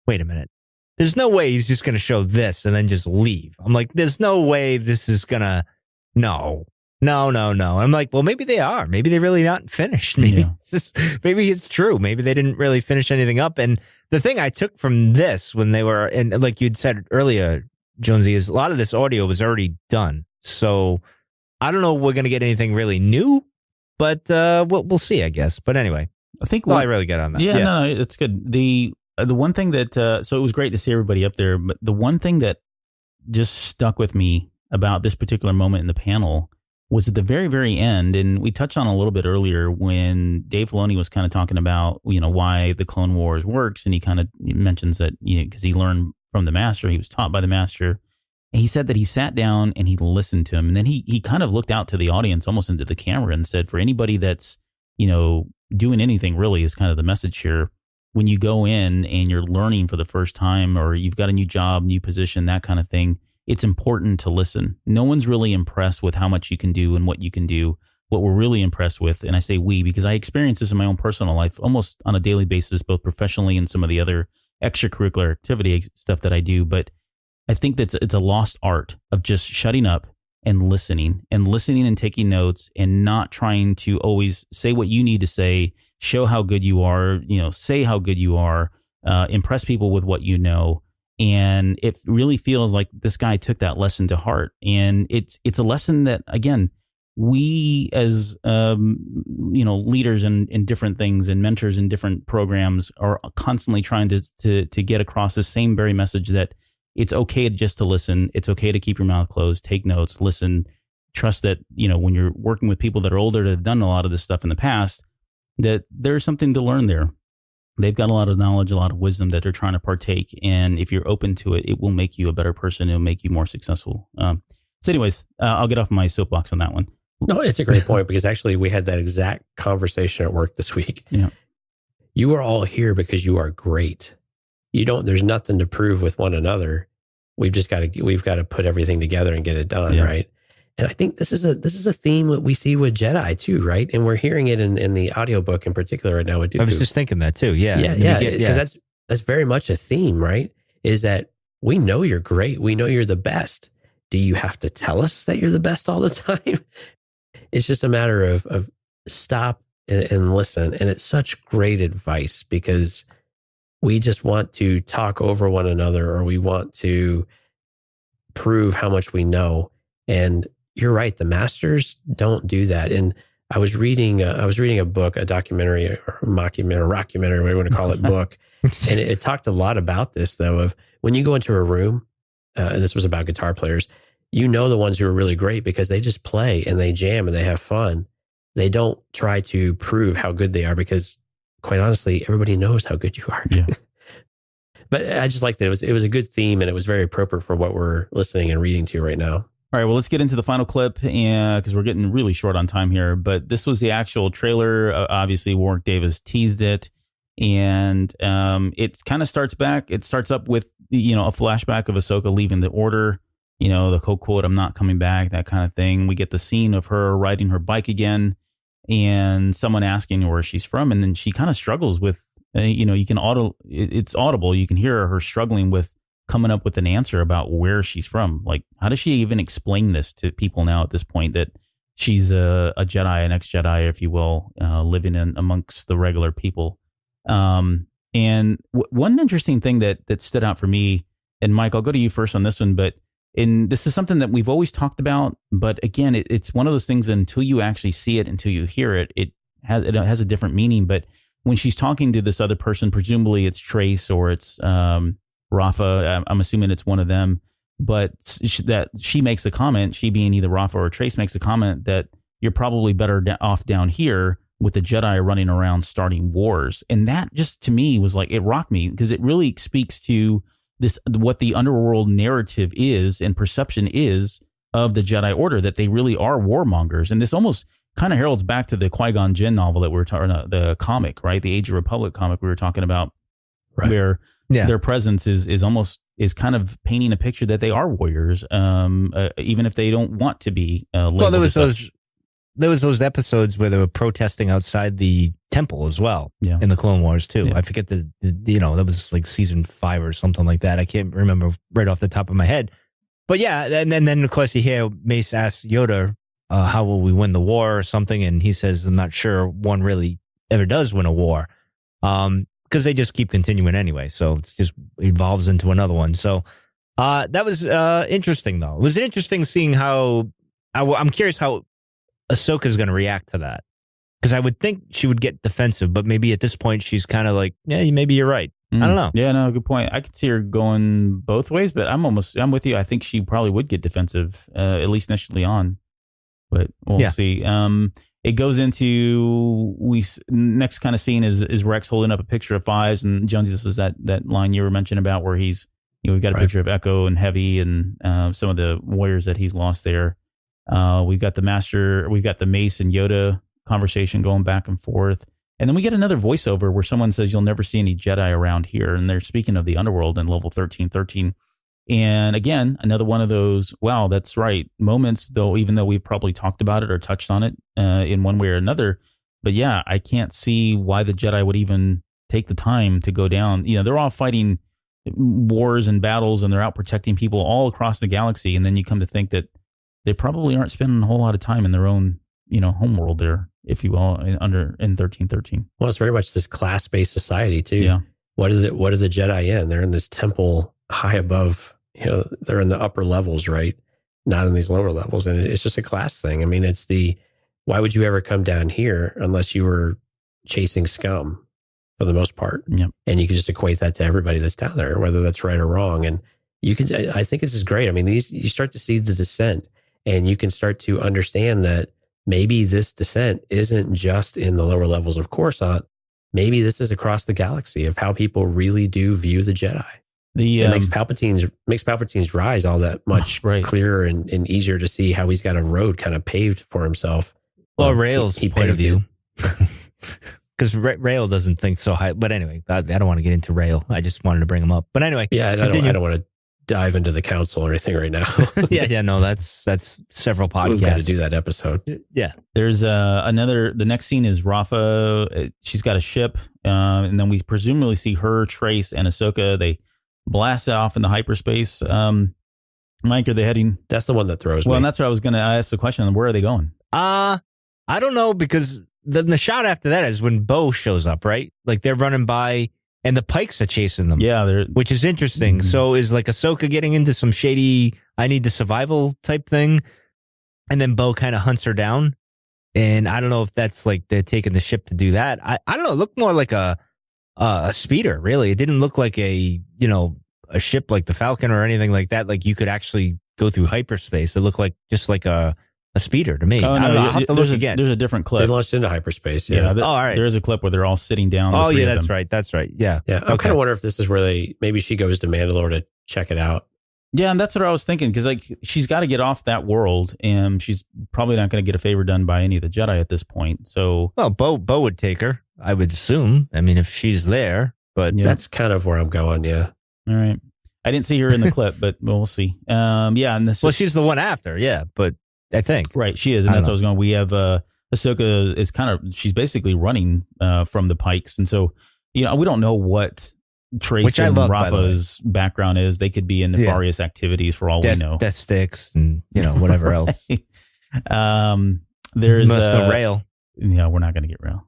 wait a minute. There's no way he's just going to show this and then just leave. I'm like, there's no way this is going to, no. I'm like, well, maybe they are. Maybe they're really not finished. Maybe, maybe it's true. Maybe they didn't really finish anything up. And the thing I took from this when they were, and like you'd said earlier, Jonesy, is a lot of this audio was already done. So I don't know if we're going to get anything really new. But we'll see, I guess. But anyway, I think I really get on that. Yeah, no, it's good. The one thing that so it was great to see everybody up there. But the one thing that just stuck with me about this particular moment in the panel was at the very, very end, and we touched on a little bit earlier when Dave Filoni was kind of talking about why the Clone Wars works, and he kind of mentions that because he learned from the Master, he was taught by the Master. And he said that he sat down and he listened to him. And then he kind of looked out to the audience, almost into the camera, and said, for anybody that's, doing anything really, is kind of the message here. When you go in and you're learning for the first time, or you've got a new job, new position, that kind of thing, it's important to listen. No one's really impressed with how much you can do and what you can do. What we're really impressed with, and I say we, because I experience this in my own personal life almost on a daily basis, both professionally and some of the other extracurricular activity stuff that I do. But I think that it's a lost art of just shutting up and listening and taking notes, and not trying to always say what you need to say, show how good you are, say how good you are, impress people with what you know. And it really feels like this guy took that lesson to heart. And it's a lesson that, again, we as, leaders in different things and mentors in different programs are constantly trying to get across the same very message, that it's okay just to listen. It's okay to keep your mouth closed, take notes, listen, trust that, when you're working with people that are older, that have done a lot of this stuff in the past, that there's something to learn there. They've got a lot of knowledge, a lot of wisdom that they're trying to partake. And if you're open to it, it will make you a better person. It'll make you more successful. So anyways, I'll get off my soapbox on that one. No, it's a great point, because actually we had that exact conversation at work this week. Yeah. You are all here because you are great. There's nothing to prove with one another. We've got to put everything together and get it done. Yeah. Right. And I think this is a theme that we see with Jedi too. Right. And we're hearing it in the audiobook in particular right now with Dooku. I was just thinking that too. Yeah. Yeah. Because that's very much a theme, right? Is that we know you're great. We know you're the best. Do you have to tell us that you're the best all the time? It's just a matter of stop and listen. And it's such great advice, because we just want to talk over one another, or we want to prove how much we know. And you're right. The masters don't do that. And I was reading a book, a documentary or mockumentary, rockumentary, whatever you want to call it, book. And it talked a lot about this, though, of when you go into a room, and this was about guitar players, the ones who are really great because they just play and they jam and they have fun. They don't try to prove how good they are, because quite honestly, everybody knows how good you are. Yeah. But I just like that it was a good theme, and it was very appropriate for what we're listening and reading to right now. All right, well, let's get into the final clip, because we're getting really short on time here. But this was the actual trailer. Obviously, Warwick Davis teased it, and it kind of starts back. It starts up with a flashback of Ahsoka leaving the Order. The quote, "I'm not coming back," that kind of thing. We get the scene of her riding her bike again, and someone asking her where she's from, and then she kind of struggles with. It's audible. You can hear her struggling with coming up with an answer about where she's from. Like, how does she even explain this to people now at this point, that she's a Jedi, an ex-Jedi, if you will, living in amongst the regular people? And one interesting thing that stood out for me, and Mike, I'll go to you first on this one, but this is something that we've always talked about, but again, it's one of those things until you actually see it, until you hear it, it has a different meaning. But when she's talking to this other person, presumably it's Trace or it's Rafa, I'm assuming it's one of them, but that she makes a comment, she being either Rafa or Trace makes a comment that you're probably better off down here with the Jedi running around starting wars. And that just to me was like, it rocked me because it really speaks to this, what the underworld narrative is and perception is of the Jedi Order, that they really are warmongers. And this almost kind of heralds back to the Qui-Gon Jinn novel that we were talking about, the comic, right? The Age of Republic comic we were talking about, right, where their presence is kind of painting a picture that they are warriors, even if they don't want to be. Well, there was those episodes where they were protesting outside the temple as well, in the Clone Wars too. I forget that was like season 5 or something like that. I can't remember right off the top of my head. But yeah, and then of course you hear Mace ask Yoda, how will we win the war or something? And he says, I'm not sure one really ever does win a war. Because they just keep continuing anyway. So it's just evolves into another one. So that was interesting though. It was interesting seeing how, I'm curious how Ahsoka's going to react to that. Because I would think she would get defensive, but maybe at this point she's kind of like, yeah, maybe you're right. I don't know. Yeah, no, good point. I could see her going both ways, but I'm with you. I think she probably would get defensive, at least initially on. But we'll see. It goes into next kind of scene is Rex holding up a picture of Fives, and Jonesy, this is that line you were mentioning about where he's, we've got a picture of Echo and Heavy and some of the warriors that he's lost there. We've got the Mace and Yoda conversation going back and forth. And then we get another voiceover where someone says, you'll never see any Jedi around here. And they're speaking of the underworld in level 1313. And again, another one of those, wow, that's right, moments, though, even though we've probably talked about it or touched on it in one way or another. But yeah, I can't see why the Jedi would even take the time to go down. They're all fighting wars and battles and they're out protecting people all across the galaxy. And then you come to think that they probably aren't spending a whole lot of time in their own, homeworld there, if you will, in 1313. Well, it's very much this class-based society too. Yeah. What are the Jedi in? They're in this temple high above, they're in the upper levels, right? Not in these lower levels. And it's just a class thing. I mean, why would you ever come down here unless you were chasing scum for the most part? Yep. And you can just equate that to everybody that's down there, whether that's right or wrong. And I think this is great. I mean, you start to see the descent and you can start to understand that maybe this descent isn't just in the lower levels of Coruscant. Maybe this is across the galaxy of how people really do view the Jedi. It makes Palpatine's rise all that much clearer and easier to see how he's got a road kind of paved for himself. Well, Rael's point of view. Because Rael doesn't think so high. But anyway, I don't want to get into Rael. I just wanted to bring him up. But anyway. Yeah, I don't want to dive into the council or anything right now. No, that's several podcasts. We've got to do that episode. Yeah. There's the next scene is Rafa. She's got a ship. And then we presumably see her, Trace, and Ahsoka. They blast off in the hyperspace. Mike, are they heading? That's the one that throws me. Well, and that's what I was going to ask the question. Where are they going? I don't know, because the shot after that is when Bo shows up, right? Like they're running by and the Pikes are chasing them. Yeah. Which is interesting. Mm-hmm. So is like Ahsoka getting into some shady, I need the survival type thing. And then Bo kind of hunts her down. And I don't know if that's like they're taking the ship to do that. I don't know. It looked more like a speeder, really. It didn't look like a ship like the Falcon or anything like that. Like you could actually go through hyperspace. It looked like just like a speeder to me. Oh, I don't know. I'll have to look again. There's a different clip. They launched into hyperspace. Yeah. All right. There is a clip where they're all sitting down. Oh, yeah, that's right. That's right. Yeah. Yeah. I kind of wonder if this is where maybe she goes to Mandalore to check it out. Yeah, and that's what I was thinking, because like she's got to get off that world, and she's probably not going to get a favor done by any of the Jedi at this point. So, well, Bo would take her, I would assume. I mean, if she's there, but that's kind of where I'm going. Yeah. All right. I didn't see her in the clip, but we'll see. Yeah, and she's the one after. Yeah, but I think right, she is, and that's what I was going. We have Ahsoka is she's basically running from the Pikes, and so we don't know what Trace and Rafa's background is. They could be in nefarious activities for all we know. Death sticks and whatever else. There's no Rail. Yeah, we're not going to get Rail.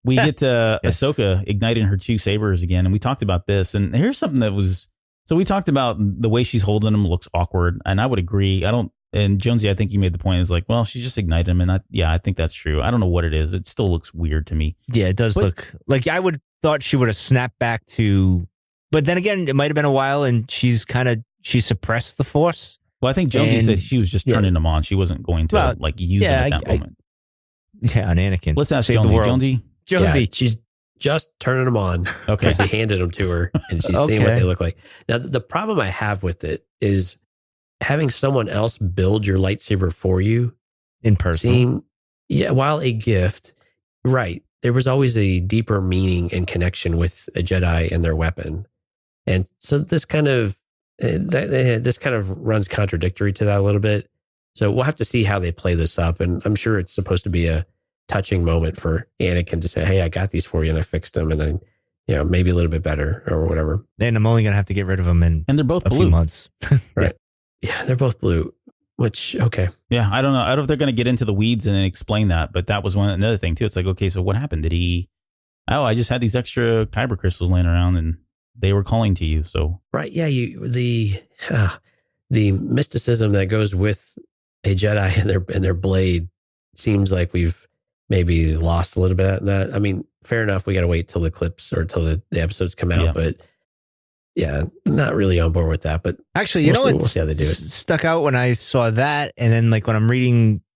we get Ahsoka igniting her 2 sabers again, and we talked about this. And here's something that was so we talked about the way she's holding them looks awkward, and I would agree. And Jonesy, I think you made the point is like, well, she just ignited them, and I think that's true. I don't know what it is. It still looks weird to me. Yeah, it does look like I would thought she would have snapped back to, but then again, it might have been a while, and she suppressed the Force. Well, I think Jonesy said she was just turning them on. She wasn't going to use them at that moment. Yeah, on Anakin. Let's ask Jonesy. Jonesy. Yeah, she's just turning them on because he handed them to her and she's seeing what they look like. Now, the problem I have with it is having someone else build your lightsaber for you in person. While a gift, right. There was always a deeper meaning and connection with a Jedi and their weapon. And so this kind of runs contradictory to that a little bit. So we'll have to see how they play this up. And I'm sure it's supposed to be a touching moment for Anakin to say, hey, I got these for you and I fixed them and then, maybe a little bit better or whatever. And I'm only going to have to get rid of them in and they're both a blue. few months. Right. Yeah, they're both blue, which, okay. Yeah, I don't know. I don't know if they're going to get into the weeds and explain that, but that was another thing too. It's like, okay, so what happened? I just had these extra kyber crystals laying around and they were calling to you. So right. Yeah. The mysticism that goes with a Jedi and their blade seems like we've maybe lost a little bit of that. I mean, fair enough. We got to wait till the clips or till the episodes come out, but yeah, not really on board with that. But actually, we'll see how they do it. Stuck out when I saw that. And then like when I'm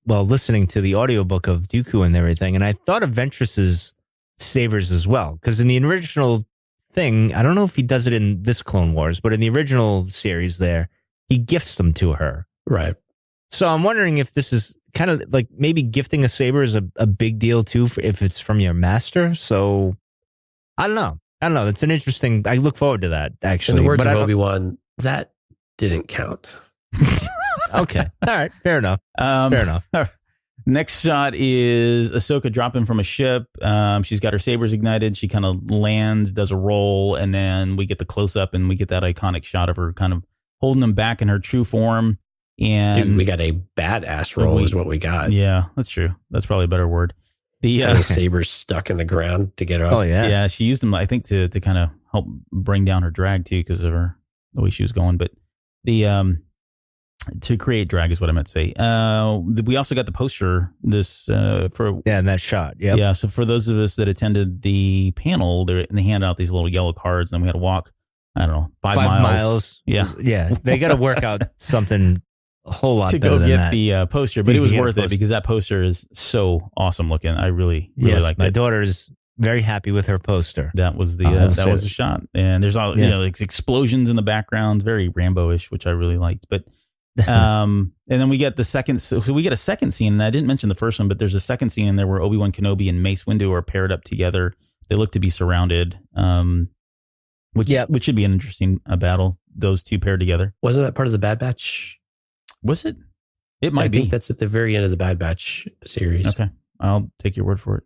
listening to the audiobook of Dooku and everything. And I thought of Ventress's sabers as well. Because in the original thing, I don't know if he does it in this Clone Wars, but in the original series there, he gifts them to her. Right. So I'm wondering if this is kind of like maybe gifting a saber is a big deal too, if it's from your master. So I don't know. It's an interesting, I look forward to that actually. In the words of Obi-Wan, that didn't count. Okay. All right. Fair enough. Fair enough. Next shot is Ahsoka dropping from a ship. She's got her sabers ignited. She kind of lands, does a roll, and then we get the close up and we get that iconic shot of her kind of holding them back in her true form. And dude, we got a badass roll is what we got. Yeah, that's true. That's probably a better word. The sabers stuck in the ground to get her up. Oh yeah. Yeah, she used them, I think, to kind of help bring down her drag too, because of the way she was going. But to create drag is what I meant to say. We also got the poster in that shot. Yep. Yeah. So for those of us that attended the panel, they hand out these little yellow cards, and we had to walk, I don't know, 5 miles. Yeah. Yeah. They got to work out something a whole lot to better go than get that. the poster, but it was worth it because that poster is so awesome looking. I really liked it. My daughter is very happy with her poster. That was the shot, and there's all like explosions in the background, very Rambo-ish, which I really liked. But and then we get the second. So we get a second scene, and I didn't mention the first one, but there's a second scene in there where Obi-Wan Kenobi and Mace Windu are paired up together. They look to be surrounded, which should be an interesting battle. Those two paired together. Wasn't that part of the Bad Batch? Was it? It might be. I think that's at the very end of the Bad Batch series. Okay, I'll take your word for it.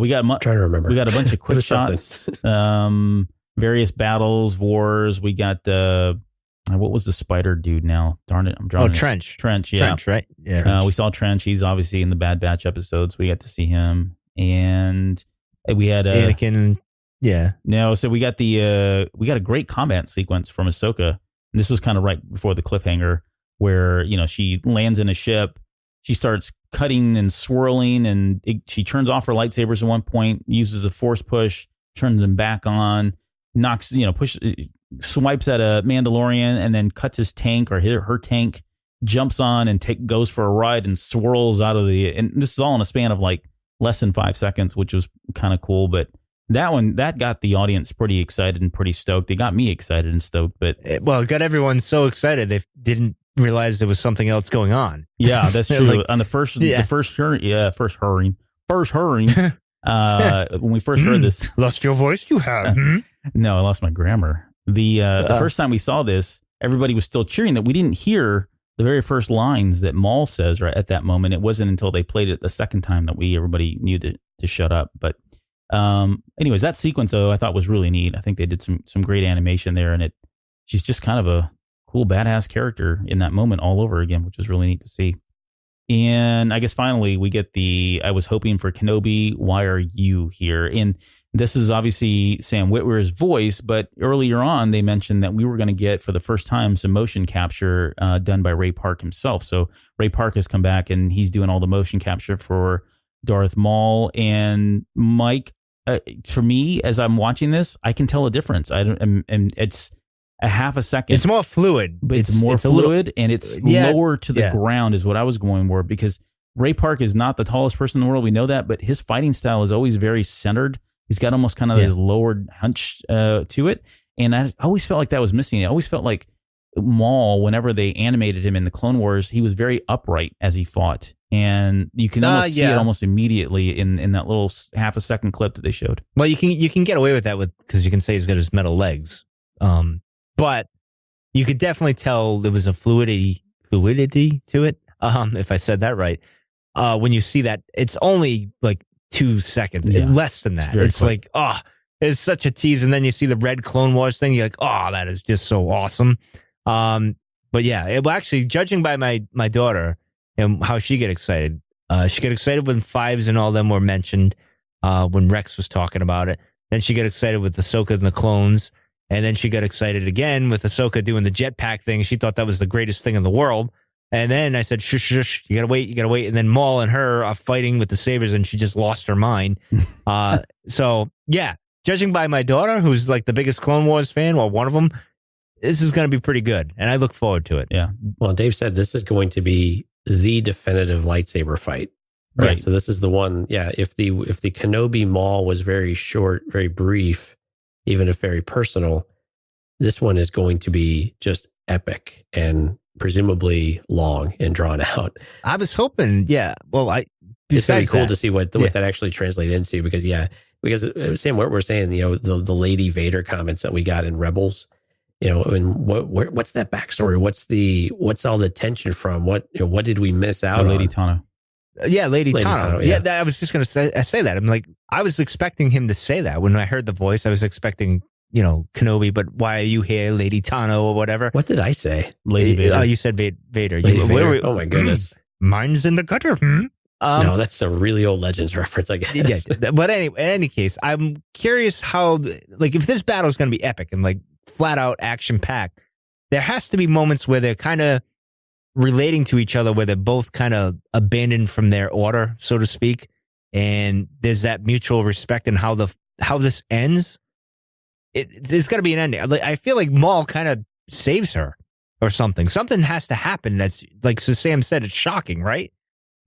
We got I'm trying to remember. We got a bunch of quick shots, various battles, wars. We got what was the spider dude now? Darn it, I'm drawing. Oh, Trench. Trench, yeah. Trench, right? Yeah. We saw Trench. He's obviously in the Bad Batch episodes. We got to see him, and we had Anakin. Yeah. No, so we got a great combat sequence from Ahsoka. And this was kind of right before the cliffhanger, where she lands in a ship. She starts cutting and swirling, and she turns off her lightsabers at one point, uses a force push, turns them back on, swipes at a Mandalorian, and then cuts his tank or her tank, jumps on and goes for a ride and swirls out of and this is all in a span of like less than 5 seconds, which was kind of cool. But that got the audience pretty excited and pretty stoked. They got me excited and stoked, but it got everyone so excited they didn't realize there was something else going on. Yeah, that's true. Like, on the first hurrying. When we first heard this, lost your voice. You have no, I lost my grammar. The first time we saw this, everybody was still cheering. That we didn't hear the very first lines that Maul says right at that moment. It wasn't until they played it the second time that everybody knew to shut up. But anyways, that sequence though I thought was really neat. I think they did some great animation there, and she's just kind of a cool badass character in that moment all over again, which was really neat to see. And I guess finally we get I was hoping for Kenobi, why are you here? And this is obviously Sam Witwer's voice, but earlier on they mentioned that we were going to get, for the first time, some motion capture done by Ray Park himself. So Ray Park has come back and he's doing all the motion capture for Darth Maul. And Mike, for me, as I'm watching this, I can tell a difference. And it's a half a second. It's more fluid. But it's more fluid and it's lower to the ground is what I was going for, because Ray Park is not the tallest person in the world. We know that, but his fighting style is always very centered. He's got almost kind of his lowered hunch to it. And I always felt like that was missing. I always felt like Maul, whenever they animated him in the Clone Wars, he was very upright as he fought. And you can almost see it almost immediately in that little half a second clip that they showed. Well, you can get away with that because you can say he's got his metal legs. But you could definitely tell there was a fluidity to it. If I said that right. When you see that, it's only like 2 seconds, less than that. It's like, it's such a tease. And then you see the red Clone Wars thing. You're like, that is just so awesome. But yeah, actually, judging by my daughter and how she get excited when Fives and all them were mentioned, when Rex was talking about it. Then she got excited with Ahsoka and the clones. And then she got excited again with Ahsoka doing the jetpack thing. She thought that was the greatest thing in the world. And then I said, shush, you gotta wait. And then Maul and her are fighting with the sabers, and she just lost her mind. So yeah, judging by my daughter, who's like the biggest Clone Wars fan, one of them, this is going to be pretty good. And I look forward to it. Yeah. Well, Dave said this is going to be the definitive lightsaber fight. Right. So this is the one. Yeah. If the Kenobi Maul was very short, very brief, even if very personal, this one is going to be just epic and presumably long and drawn out. I was hoping, well, it's going to be cool to see what that actually translates into, because Sam, what we're saying, the Lady Vader comments that we got in Rebels, and what's that backstory? What's all the tension from? What did we miss out on? Lady Tano. Yeah, Lady Tano. Yeah, I was just going to say that. I'm like, I was expecting him to say that when I heard the voice. I was expecting, Kenobi, but why are you here, Lady Tano, or whatever? What did I say? Lady Vader. Oh, you said Vader. Vader. Oh my goodness. Mine's in the gutter. No, that's a really old Legends reference, I guess. Yeah, but anyway, in any case, I'm curious how, if this battle is going to be epic and flat out action packed, there has to be moments where they're kind of relating to each other, where they're both kind of abandoned from their order, so to speak, and there's that mutual respect and how this ends. There's got to be an ending. I feel like Maul kind of saves her or something. Something has to happen. That's so Sam said, it's shocking, right?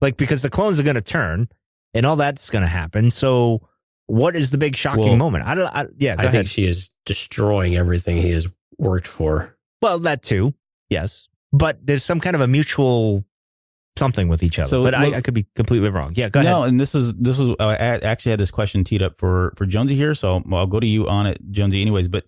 Because the clones are going to turn and all that's going to happen. So what is the big shocking moment? I think she is destroying everything he has worked for. Well, that too. Yes. But there's some kind of a mutual something with each other. So, but I could be completely wrong. Yeah, go ahead. No, and this is I actually had this question teed up for Jonesy here, so I'll go to you on it, Jonesy, anyways. But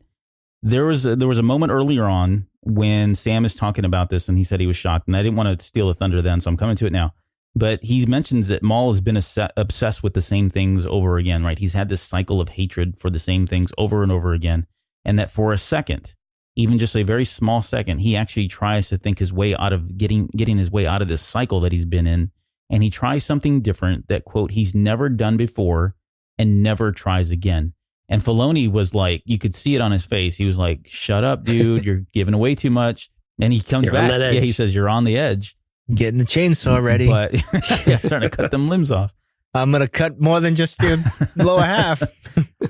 there was a moment earlier on when Sam is talking about this, and he said he was shocked, and I didn't want to steal the thunder then, so I'm coming to it now. But he mentions that Maul has been obsessed with the same things over again, right? He's had this cycle of hatred for the same things over and over again, and that for a second, even just a very small second, he actually tries to think his way out of getting his way out of this cycle that he's been in. And he tries something different that, quote, he's never done before and never tries again. And Filoni was like, you could see it on his face. He was like, shut up, dude. You're giving away too much. And he comes back. Yeah, he says, you're on the edge. Getting the chainsaw ready. But starting to cut them limbs off. I'm going to cut more than just your lower half.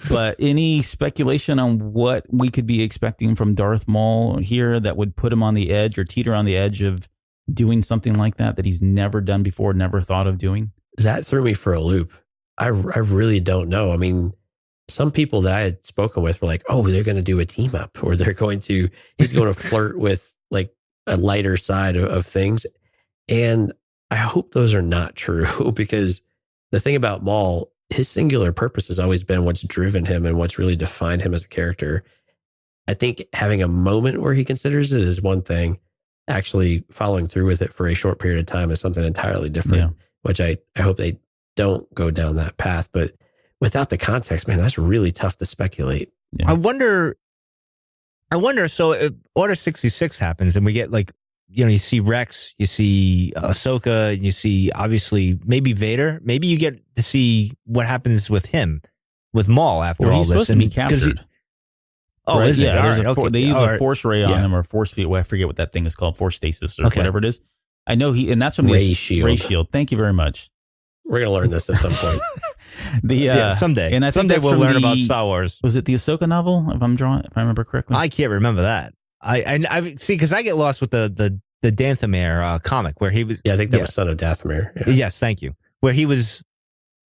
But any speculation on what we could be expecting from Darth Maul here that would put him on the edge or teeter on the edge of doing something like that he's never done before, never thought of doing? That threw me for a loop. I really don't know. I mean, some people that I had spoken with were like, oh, they're going to do a team up, or he's going to flirt with a lighter side of things. And I hope those are not true, because the thing about Maul, his singular purpose has always been what's driven him and what's really defined him as a character. I think having a moment where he considers it is one thing. Actually following through with it for a short period of time is something entirely different, which I hope they don't go down that path. But without the context, man, that's really tough to speculate. Yeah. I wonder, so if Order 66 happens and we get you see Rex, you see Ahsoka, and you see obviously maybe Vader. Maybe you get to see what happens with him, with Maul after all he's this. supposed to be captured. Right? Is it? Yeah, they use a force ray on him or force field. Well, I forget what that thing is called, force stasis or whatever it is. I know and that's from the Ray shield. Ray shield. Thank you very much. We're gonna learn this at some point. Someday, and I think someday we'll learn about Star Wars. Was it the Ahsoka novel? If I remember correctly, I can't remember that. I see because I get lost with the Dathomir comic where he was. Yeah, I think that was Son of Dathomir. Yeah. Yes, thank you. Where he was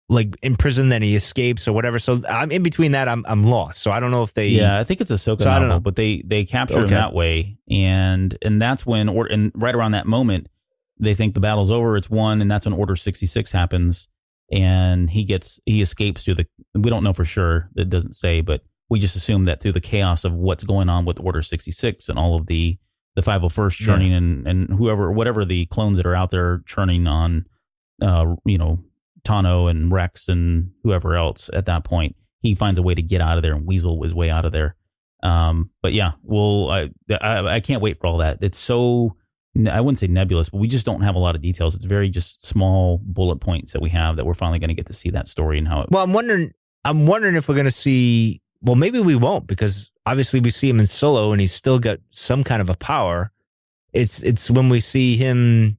like in prison, then he escapes or whatever. So I'm in between that. I'm lost. So I don't know if they. Yeah, I think it's Ahsoka so novel, but they capture him that way, and that's when and right around that moment they think the battle's over, it's won, and that's when Order 66 happens, and he escapes through we don't know for sure. It doesn't say, but we just assume that through the chaos of what's going on with Order 66 and all of the 501st churning and whatever the clones that are out there churning on, Tano and Rex and whoever else at that point, he finds a way to get out of there and weasel his way out of there. But yeah, I can't wait for all that. It's so, I wouldn't say nebulous, but we just don't have a lot of details. It's very just small bullet points that we have that we're finally going to get to see that story and how it. Well, I'm wondering if we're going to see. Well, maybe we won't because obviously we see him in Solo and he's still got some kind of a power. It's when we see him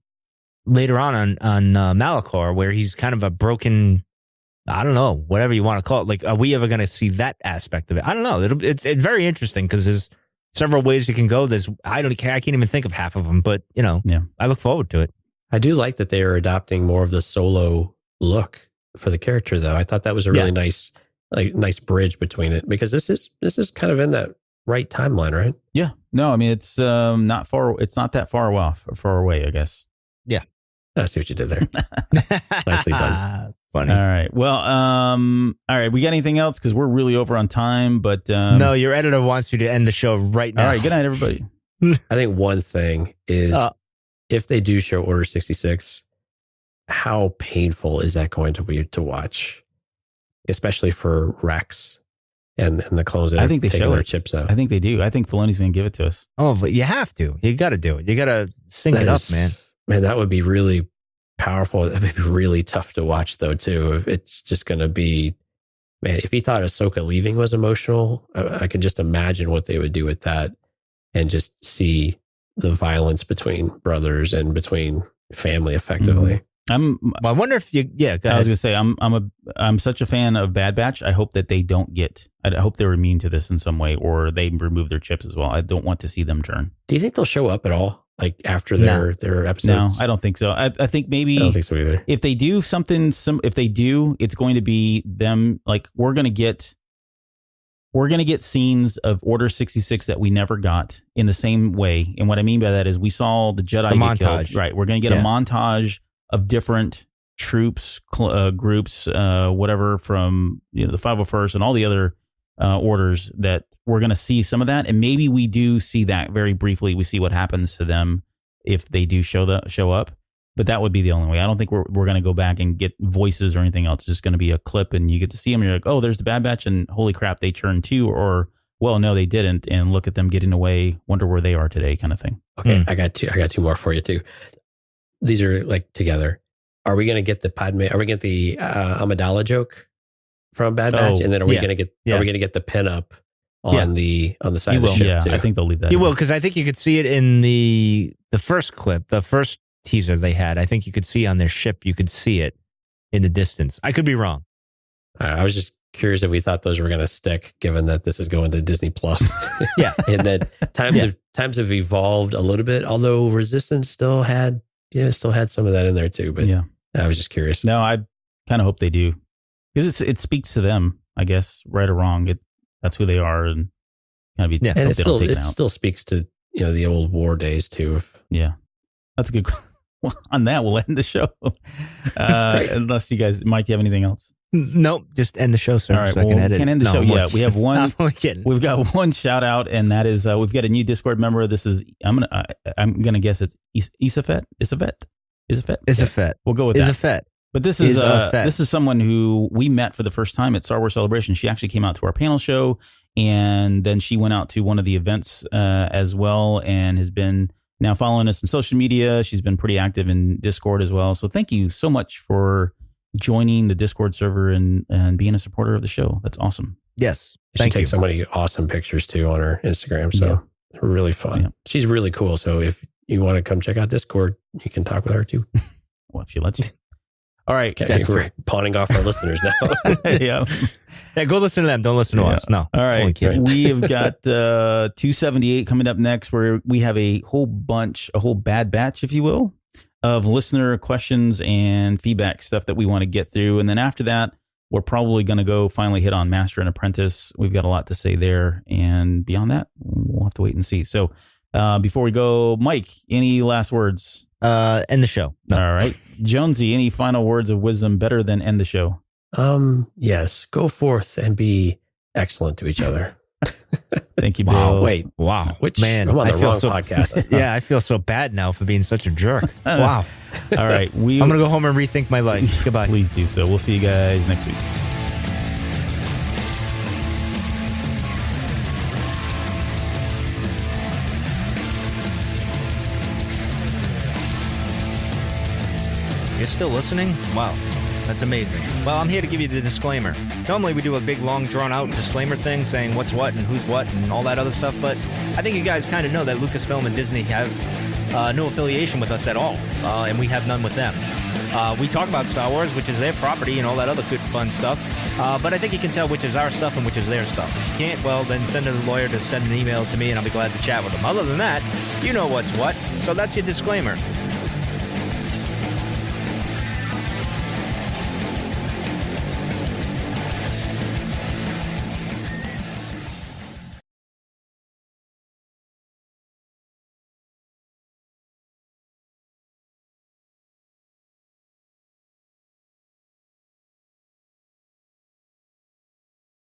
later on Malachor where he's kind of a broken. I don't know, whatever you want to call it. Like, are we ever going to see that aspect of it? I don't know. It's very interesting because there's several ways you can go. I can't even think of half of them, but I look forward to it. I do like that they are adopting more of the Solo look for the character, though. I thought that was a really nice bridge between it because this is kind of in that right timeline, right? Yeah. No, I mean it's not far. It's not that far away, I guess. Yeah. I see what you did there. Nicely done. Funny. All right. Well, all right. We got anything else? Because we're really over on time. But no, your editor wants you to end the show right now. All right. Good night, everybody. I think one thing is if they do show Order 66, how painful is that going to be to watch, especially for Rex and the clones that I think they taking show their it. chips out. I think they do. I think Filoni's going to give it to us. Oh, but you have to. You got to do it. You got to sync it up, man. Man, that would be really powerful. That would be really tough to watch, though, too. If it's just going to be, man, if he thought Ahsoka leaving was emotional, I can just imagine what they would do with that and just see the violence between brothers and between family effectively. Mm-hmm. I wonder if you, go ahead. I was going to say, I'm such a fan of Bad Batch. I hope that they don't I hope they're immune to this in some way or they remove their chips as well. I don't want to see them turn. Do you think they'll show up at all? Like after their episodes? No, I don't think so. I think maybe I don't think so either. If they do something, if they do, it's going to be them. Like we're going to get scenes of Order 66 that we never got in the same way. And what I mean by that is we saw the Jedi get killed. Right. We're going to get a montage of different troops, groups, whatever from the 501st and all the other orders that we're going to see some of that. And maybe we do see that very briefly. We see what happens to them if they do show up. But that would be the only way. I don't think we're going to go back and get voices or anything else. It's just going to be a clip and you get to see them. And you're like, oh, there's the Bad Batch and holy crap, they turned too. Or, well, no, they didn't. And look at them getting away. Wonder where they are today kind of thing. Okay. I got two more for you too. These are like together. Are we going to get the Padme? Are we going to get the Amidala joke from Bad Batch? And then are we going to get the pinup on the side of the ship too? I think they'll leave that. You will, because I think you could see it in the first clip, the first teaser they had. I think you could see on their ship, you could see it in the distance. I could be wrong. I was just curious if we thought those were going to stick, given that this is going to Disney Plus. Yeah, and that times have evolved a little bit. Although Resistance still had some of that in there too. But yeah, I was just curious. No, I kind of hope they do because it speaks to them, I guess, right or wrong. That's who they are, and kind of be. And it still speaks to the old war days too. Yeah, that's a good. Well, on that, we'll end the show. Unless you guys, Mike, do you have anything else? Nope, just end the show, sir. All right, so I can edit. We can't end the show yet. We have one. We've got one shout out, and that is we've got a new Discord member. This is I'm gonna guess it's Isafet. We'll go with that. Isafet. But this is someone who we met for the first time at Star Wars Celebration. She actually came out to our panel show, and then she went out to one of the events as well, and has been now following us on social media. She's been pretty active in Discord as well. So thank you so much for joining the Discord server and being a supporter of the show. That's awesome. Yes. She takes so many awesome pictures too on her Instagram. So really fun. Yeah. She's really cool. So if you want to come check out Discord, you can talk with her too. Well, if she lets you. All right. Okay, we're pawning off our listeners now. Yeah. Yeah, go listen to them. Don't listen to us. No. All right. We have got 278 coming up next, where we have a whole bad batch, if you will, of listener questions and feedback stuff that we want to get through. And then after that, we're probably going to go finally hit on Master and Apprentice. We've got a lot to say there. And beyond that, we'll have to wait and see. So before we go, Mike, any last words? End the show. No. All right. Jonesy, any final words of wisdom better than end the show? Yes. Go forth and be excellent to each other. Thank you, Bill. Wow. Wait. Wow. Man, I'm on the wrong podcast. Yeah, I feel so bad now for being such a jerk. Wow. All right. I'm going to go home and rethink my life. Goodbye. Please do so. We'll see you guys next week. You're still listening? Wow. That's amazing. Well, I'm here to give you the disclaimer. Normally we do a big, long, drawn-out disclaimer thing saying what's what and who's what and all that other stuff, but I think you guys kind of know that Lucasfilm and Disney have no affiliation with us at all, and we have none with them. We talk about Star Wars, which is their property, and all that other good, fun stuff, but I think you can tell which is our stuff and which is their stuff. If you can't, well, then send a lawyer to send an email to me, and I'll be glad to chat with them. Other than that, you know what's what, so that's your disclaimer.